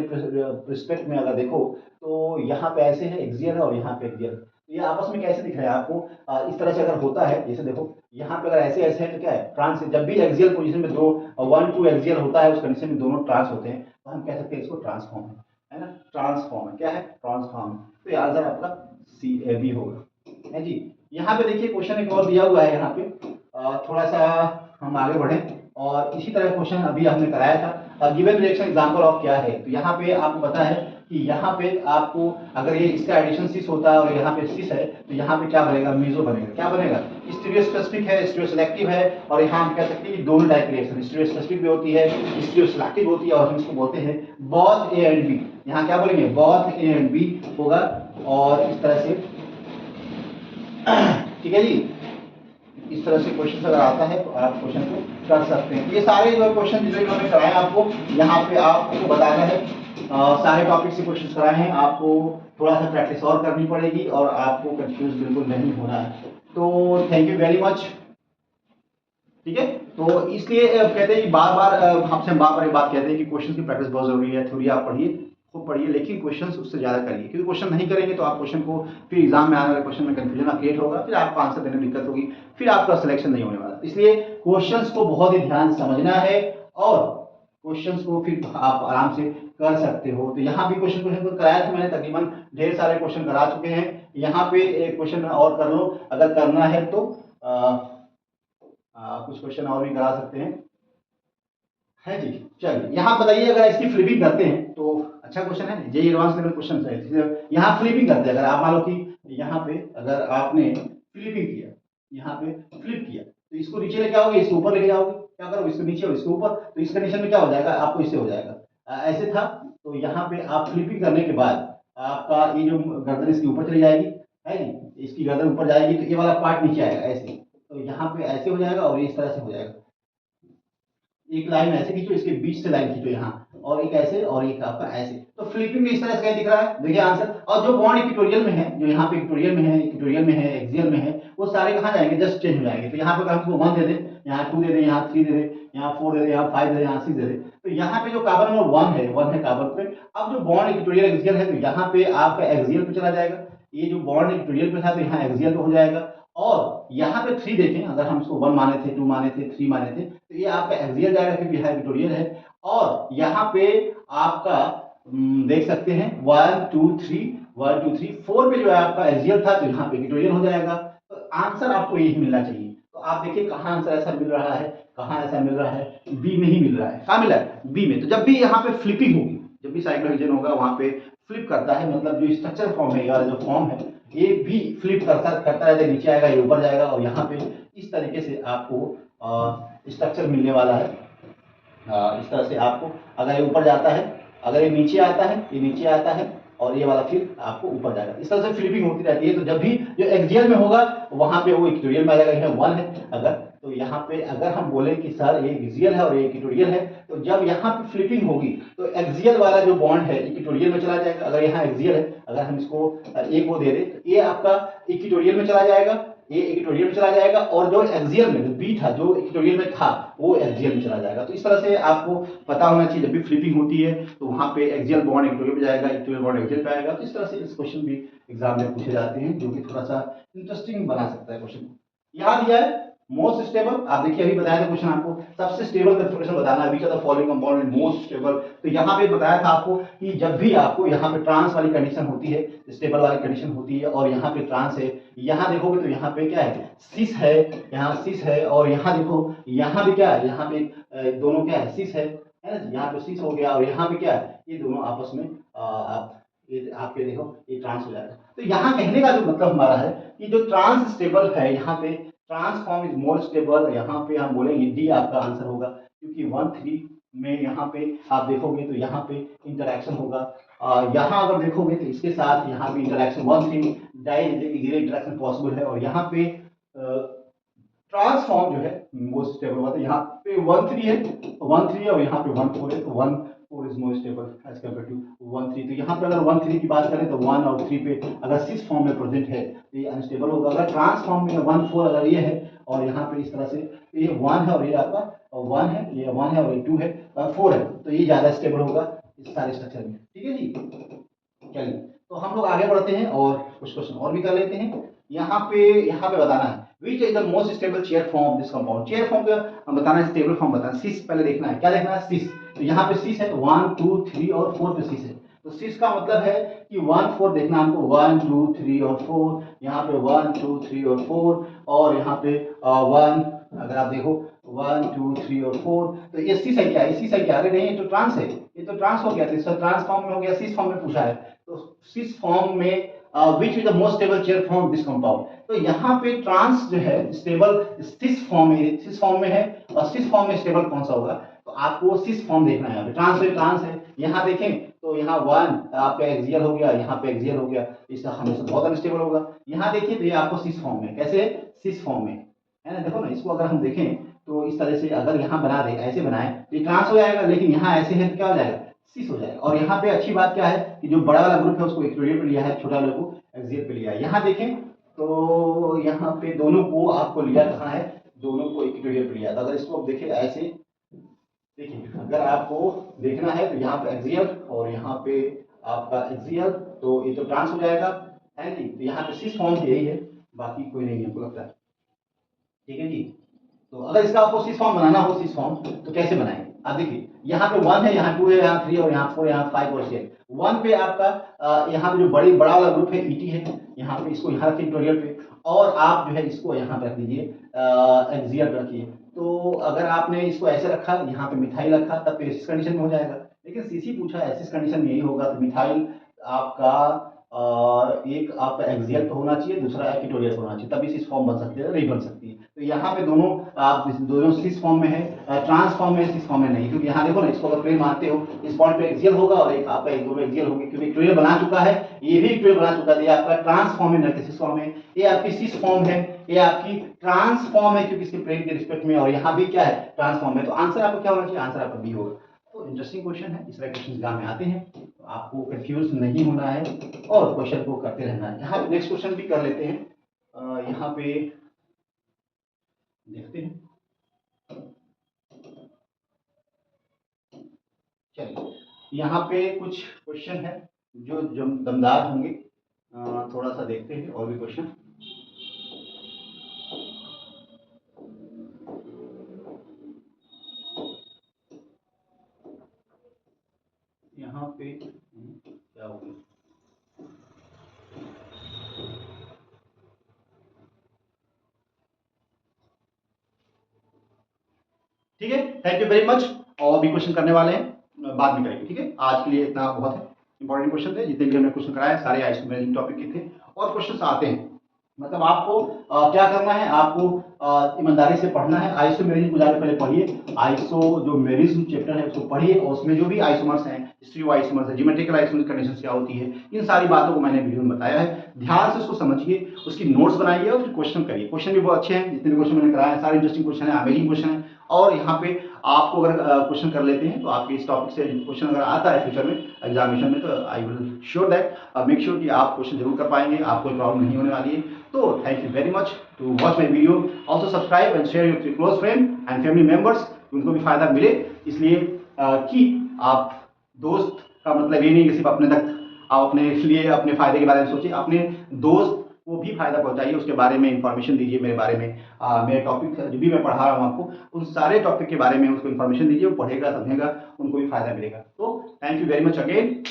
रिस्पेक्ट में अगर देखो तो यहाँ पे ऐसे है एक्सियल है और यहाँ पे एक्सियल। तो ये आपस में कैसे दिख रहा है आपको, इस तरह से अगर होता है, जैसे देखो यहाँ पे अगर ऐसे ऐसे है तो क्या है ट्रांस है। जब भी एक्सियल पोजीशन में दो 1 2 एक्सियल होता है उस कंडीशन में दोनों ट्रांस होते हैं, तो हम कह सकते हैं इसको ट्रांसफॉर्म है ना, ट्रांसफॉर्म है। क्या है? ट्रांसफॉर्म। तो ये आंसर आपका CAB होगा है जी। यहाँ पे देखिए क्वेश्चन एक और दिया हुआ है, यहाँ पे थोड़ा सा हम आगे बढ़े और इसी तरह क्वेश्चन अभी हमने कराया था, गिवन रिएक्शन एग्जांपल ऑफ क्या है। तो यहाँ पे आपको पता है कि यहाँ पे आपको अगर ये इसका एडिशन सिस होता है और यहाँ पे सिस है, तो यहाँ पे क्या बनेगा? मीजो बनेगा। क्या बनेगा? स्टीरियो स्पेसिफिक है, स्टीरियो सेलेक्टिव है, और यहाँ हम कह सकते हैं कि दोनों टाइप की रिएक्शन, स्टीरियो स्पेसिफिक भी होती है, स्टीरियो सेलेक्टिव होती है, और हम इसको बोलते हैं बोथ A एंड B। यहाँ क्या बोलेंगे? बोथ A एंड B होगा, और इस तरह से ठीक है जी। इस तरह से क्वेश्चन अगर आता है तो आप क्वेश्चन को कर सकते हैं। ये सारे जो क्वेश्चन जितने हमने कराए आपको यहाँ पे आपको बताना है, सारे टॉपिक से क्वेश्चन कराए हैं, आपको थोड़ा सा प्रैक्टिस और करनी पड़ेगी और आपको कंफ्यूज बिल्कुल नहीं होना है। तो थैंक यू वेरी मच। ठीक है, तो इसलिए कहते हैं कि बार बार हमसे बार बार एक बात कहते हैं कि क्वेश्चन की प्रैक्टिस बहुत जरूरी है। थ्योरी आप पढ़िए, खूब पढ़िए, लेकिन क्वेश्चंस उससे ज्यादा करिए, क्योंकि क्वेश्चन नहीं करेंगे तो आप क्वेश्चन को फिर एग्जाम में आने वाले क्वेश्चन में कंफ्यूजन क्रिएट होगा, फिर आपको आंसर देने में दिक्कत होगी, फिर आपका सिलेक्शन नहीं होने वाला। इसलिए क्वेश्चंस को बहुत ही ध्यान से समझना है और क्वेश्चंस को फिर आप आराम से कर सकते हो। तो यहाँ भी क्वेश्चन कराया था मैंने, तकरीबन ढेर सारे क्वेश्चन करा चुके हैं। यहाँ पे एक क्वेश्चन और कर लो अगर करना है तो, कुछ क्वेश्चन और भी करा सकते हैं, है जी। चलिए यहाँ बताइए, अगर इसकी फ्लिपिंग करते हैं तो अच्छा क्वेश्चन है, जे एडवांस लेवल क्वेश्चन है। यहाँ फ्लिपिंग करते हैं, अगर आप मान लो कि यहाँ पे अगर आपने फ्लिपिंग किया, यहाँ पे फ्लिप किया, तो इसको नीचे लेके आओगे, इसको ऊपर लेके जाओगे, क्या करोगे? इसको नीचे और इसको ऊपर, तो इस कंडीशन में क्या हो जाएगा? आपको इससे हो जाएगा ऐसे था। तो यहाँ पे आप फ्लिपिंग करने के बाद आपका ये जो गर्दन इसकी ऊपर चली जाएगी, है जी, इसकी गर्दन ऊपर जाएगी, तो ये वाला पार्ट नीचे आएगा ऐसे। तो यहाँ पे ऐसे हो जाएगा और इस तरह से हो जाएगा। एक लाइन ऐसे खींचो, इसके बीच से लाइन खींचो यहाँ, और एक ऐसे और एक आपका ऐसे। तो फ्लिपिंग में इस तरह से क्या दिख रहा है? देखिए आंसर। और जो बॉन्ड इक्वेटोरियल में है, जो यहाँ पे इक्वेटोरियल में है, इक्वेटोरियल में है, एक्सियल में है, वो सारे कहाँ जाएंगे? जस्ट चेंज हो जाएंगे। तो यहाँ पे हमको 1 दे दे, यहाँ 2 दे दे, यहाँ 3 दे दे, यहाँ 4 दे दे, यहाँ 5 दे दे, यहाँ 6 दे दे। तो यहाँ पे जो कार्बन नंबर 1 है कार्बन पे। अब जो बॉन्ड इक्वेटोरियल एक्सियल है, तो यहाँ पे आपका एक्सियल पे चला जाएगा। ये जो बॉन्ड इक्वेटोरियल पे था तो यहाँ एक्सियल पे हो जाएगा। और यहाँ पे 3 देखें, अगर हम इसको 1 माने थे, 2 माने थे, 3 माने थे, तो ये आपका एक्सियल जाएगा क्योंकि यह इक्वेटोरियल है। और यहाँ पे आपका देख सकते हैं 1 2 3 1 2 3 4 पे जो है आपका एक्सियल था, तो यहाँ पे इक्वेटोरियल हो जाएगा। तो आंसर आपको यही मिलना चाहिए। तो आप देखिए कहाँ आंसर ऐसा मिल रहा है, कहाँ ऐसा मिल रहा है? बी में ही मिल रहा है। कहाँ मिला है? बी में। तो जब भी यहाँ पे फ्लिपिंग होगी, जब भी साइक्लोहेक्सेन होगा वहां पे फ्लिप करता है, मतलब जो स्ट्रक्चर फॉर्म है, या जो फॉर्म है, ये भी फ्लिप करता है, नीचे आएगा, ये ऊपर जाएगा, और यहाँ पे इस तरीके से आपको स्ट्रक्चर मिलने वाला है। इस तरह से आपको, अगर ये ऊपर जाता है, अगर ये नीचे आता है, ये नीचे आता है, और ये वाला फिर आपको ऊपर जाएगा। इस तरह से फ्लिपिंग होती रहती है। तो जब भी जो एक्सियल में होगा वहां पे वो इक्वेटोरियल में आ जाएगा। यहाँ 1 है अगर, तो यहाँ पे अगर हम बोले कि सर ये एक्सियल है और ये इक्वेटोरियल है, तो जब यहाँ पे फ्लिपिंग होगी तो एक्सियल वाला जो बॉन्ड है इक्वेटोरियल में चला जाएगा। अगर यहाँ एक्सियल है, अगर हम इसको एक वो दे दे, तो ये आपका इक्वेटोरियल में चला जाएगा, ये इक्वेटोरियल में चला जाएगा, और जो एक्सियल में जो बी था, जो इक्वेटोरियल में था, वो एक्सियल में चला जाएगा। तो इस तरह से आपको पता होना चाहिए, जब भी फ्लिपिंग होती है तो वहां पे एक्सियल बॉन्ड इक्वेटोरियल में जाएगा, इक्वेटोरियल बॉन्ड एक्सियल पे आएगा। तो इस तरह से इस क्वेश्चन भी एग्जाम में पूछे जाते हैं, जो कि थोड़ा सा इंटरेस्टिंग बना सकता है क्वेश्चन। यहाँ दिया है मोस्ट स्टेबल, आप देखिए अभी बताया था क्वेश्चन आपको, सबसे स्टेबल कन्फिगरेशन बताना है, which are the following compound is most stable. तो यहाँ पे बताया था आपको कि जब भी आपको यहाँ पे ट्रांस वाली कंडीशन होती है, स्टेबल वाली कंडीशन होती है, और यहाँ पे ट्रांस है, यहाँ देखोगे तो यहाँ पे क्या है, सिस है, यहाँ सिस है, और यहाँ देखो यहाँ भी क्या है, यहाँ पे दोनों क्या है, सिस है ना, यहाँ पे सिस हो गया, और यहाँ पे क्या है, ये दोनों आपस में आप ये आपके देखो ये ट्रांस हो जाएगा। तो यहाँ कहने का जो मतलब हमारा है कि जो ट्रांस स्टेबल है, यहाँ पे ट्रांसफॉर्म इज मोर स्टेबल, यहाँ पे हम बोलेंगे डी आपका आंसर होगा, क्योंकि 1,3 में यहाँ पे आप देखोगे तो यहाँ पे इंटरेक्शन होगा, यहाँ अगर देखोगे तो इसके साथ यहाँ पे इंटरेक्शन 1,3 डायरेक्ट इंटरेक्शन पॉसिबल है, और यहाँ पे ट्रांसफॉर्म जो है मोस्ट स्टेबल हुआ, तो यहाँ पे 1,3 है, 1,3 और यहाँ पे 1,4 है, तो 1,4 is more stable as compare to 1,3। तो यहाँ पे अगर 1,3 की बात करें तो 1 और 3 पे अगर सिस फॉर्म में प्रेजेंट है तो ये अनस्टेबल होगा। अगर ट्रांसफॉर्म में 1,4 अगर ये है और यहाँ पे इस तरह से ये 1 है और ये आपका 1 है, ये 1 है और ये 2 है, 4 है, तो ये ज्यादा स्टेबल होगा इस सारे स्ट्रक्चर में। ठीक है जी, चलिए तो हम लोग आगे बढ़ते हैं और कुछ क्वेश्चन और भी कर लेते हैं। यहाँ पे बताना है which is the most stable chair form this compound. Chair form का हम बताना है, स्टेबल फॉर्म बताना है। सिस पहले देखना है, क्या देखना है, सिस। तो यहाँ पे सिस है, 1 2 3 और 4 पे सिस है, तो सिस का मतलब है कि 1 4 देखना हमको, 1 2 3 और 4, यहाँ पे 1 2 3 और 4, और यहाँ पे 1, अगर आप देखो 1 2 3 और 4, तो ये सिस है क्या, इसी से क्या, अरे नहीं ये तो ट्रांस है, ये तो ट्रांस हो गया, तो इसका ट्रांस फॉर्म में हो गया, सिस फॉर्म में पूछा है, तो सिस फॉर्म में which is the most stable chair form this compound. तो यहाँ पे ट्रांस जो है स्टेबल सिस फॉर्म में है, और सिस फॉर्म में स्टेबल कौन सा होगा, तो आपको सिस फॉर्म देखना है। यहाँ पे ट्रांस है, यहाँ देखें तो यहाँ 1 आपका एक्सियल हो गया, यहाँ पे एक्सियल हो गया, इसका हमेशा बहुत अनस्टेबल होगा। यहाँ देखिए तो ये आपको सिस फॉर्म में, कैसे सिस फॉर्म में है ना, देखो ना, इसको अगर हम देखें तो इस तरह से अगर यहाँ बना दे, ऐसे बनाए तो ये ट्रांस हो जाएगा, लेकिन यहाँ ऐसे है तो क्या हो जाएगा, सिस हो जाएगा। और यहाँ पे अच्छी बात क्या है कि जो बड़ा वाला ग्रुप है उसको इक्विटोरियल पे लिया है, छोटा वाले को एक्सियल पे लिया है। यहाँ देखें तो यहाँ पे दोनों को आपको लिया कहाँ है, दोनों को इक्विटोरियल पे लिया। तो अगर इसको आप देखें ऐसे, देखिए अगर आपको देखना है तो यहाँ पे एक्सियल और यहाँ पे आपका एक्सियल, तो ये तो ट्रांस हो जाएगा है नहीं, तो यहाँ पे सिस फॉर्म यही है, बाकी कोई नहीं है हमको लगता है। ठीक है जी, तो अगर इसका आपको सिस फॉर्म बनाना हो, सिस फॉर्म तो कैसे बनाएंगे, आप देखिए यहाँ पे 1 है, यहाँ 2 है, यहाँ 3 और यहाँ 4, यहाँ 5 और 6। 1 पे आपका यहाँ पे जो बड़ा वाला ग्रुप है ईटी है, यहाँ पे इसको यहाँ रखिए ट्यूटोरियल पे, और आप जो है इसको यहाँ पे रख दीजिए एक्सियल पे रखिए। तो अगर आपने इसको ऐसे रखा, यहाँ पे मिथाइल रखा, तब तो एसिस कंडीशन में हो जाएगा, लेकिन सीसी पूछा एसिस कंडीशन में यही होगा, तो मिथाइल आपका एक आपका एक्सियल पे होना चाहिए, दूसरा इक्विटोरियल पे होना चाहिए, तभी सिस फॉर्म बन सकती है, नहीं बन सकती है। तो यहाँ पे दोनों आप दोनों सिस फॉर्म में है, ट्रांस फॉर्म में, सिस फॉर्म में नहीं, क्योंकि यहाँ देखो ना, इसको अगर प्लेन मानते हो, इस पॉइंट पे एक्सियल होगा और एक आपका एक दोनों एक्सियल होंगे, क्योंकि इक्विटोरियल बना चुका है, ये भी इक्विटोरियल बना चुका है, ये आपका ट्रांस फॉर्म है, न सिस फॉर्म है, ये आपकी सिस फॉर्म है, ये आपकी ट्रांस फॉर्म है, क्योंकि इसके प्लेन के रिस्पेक्ट में, और यहाँ भी क्या है, ट्रांस फॉर्म है। तो आंसर आपका क्या होना चाहिए, आंसर आपका बी होगा। तो इंटरेस्टिंग क्वेश्चन है, इस तरह क्वेश्चन एग्जाम में आते हैं, तो आपको कंफ्यूज नहीं होना है और क्वेश्चन को करते रहना है। यहाँ पे नेक्स्ट क्वेश्चन भी कर लेते हैं, यहाँ पे देखते हैं, चलिए यहाँ पे कुछ क्वेश्चन है जो दमदार होंगे, थोड़ा सा देखते हैं और भी क्वेश्चन। यहाँ पे क्या हो गया, ठीक है, थैंक यू वेरी मच। और भी क्वेश्चन करने वाले हैं, बाद में करेंगे, ठीक है, आज के लिए इतना बहुत है। इंपॉर्टेंट क्वेश्चन थे, जितने भी हमने क्वेश्चन कराए सारे आइसोमेरिक टॉपिक के थे, और क्वेश्चन आते हैं, मतलब आपको क्या करना है, आपको ईमानदारी से पढ़ना है। आइसोमेरिज्म को जाकर पहले पढ़िए, आइसो जो मेरिज्म चैप्टर है उसको पढ़िए, और उसमें जो भी आइसोमर्स हैं, स्टीरियो आइसोमर्स है, ज्योमेट्रिकल आइसोमर्स कंडीशन क्या होती है, इन सारी बातों को मैंने वीडियो में बताया है। ध्यान से उसको समझिए, उसकी नोट्स बनाइए और फिर क्वेश्चन करिए। क्वेश्चन भी बहुत अच्छे हैं, जितने भी क्वेश्चन मैंने कराए हैं सारे इंटरेस्टिंग क्वेश्चन है, अमेजिंग क्वेश्चन है। और यहाँ पे आपको अगर क्वेश्चन कर लेते हैं तो आपके इस टॉपिक से क्वेश्चन अगर आता है फ्यूचर में एग्जामिनेशन में, तो I will sure that make sure कि आप क्वेश्चन जरूर कर पाएंगे, आपको कोई प्रॉब्लम नहीं होने वाली है। तो thank you very much to watch my video, also subscribe and share your close friend and family members, उनको भी फायदा मिले, इसलिए कि आप दोस्त का मतलब ये नहीं कि सिर्फ अपने तक आप अपने लिए अपने फायदे के बारे में सोचिए, अपने दोस्त वो भी फायदा पहुंचाइए, उसके बारे में इंफॉर्मेशन दीजिए, मेरे बारे में, मेरे टॉपिक जो भी मैं पढ़ा रहा हूँ आपको उन सारे टॉपिक के बारे में उसको इन्फॉर्मेशन दीजिए, वो पढ़ेगा समझेगा, उनको भी फायदा मिलेगा। तो thank you very much again.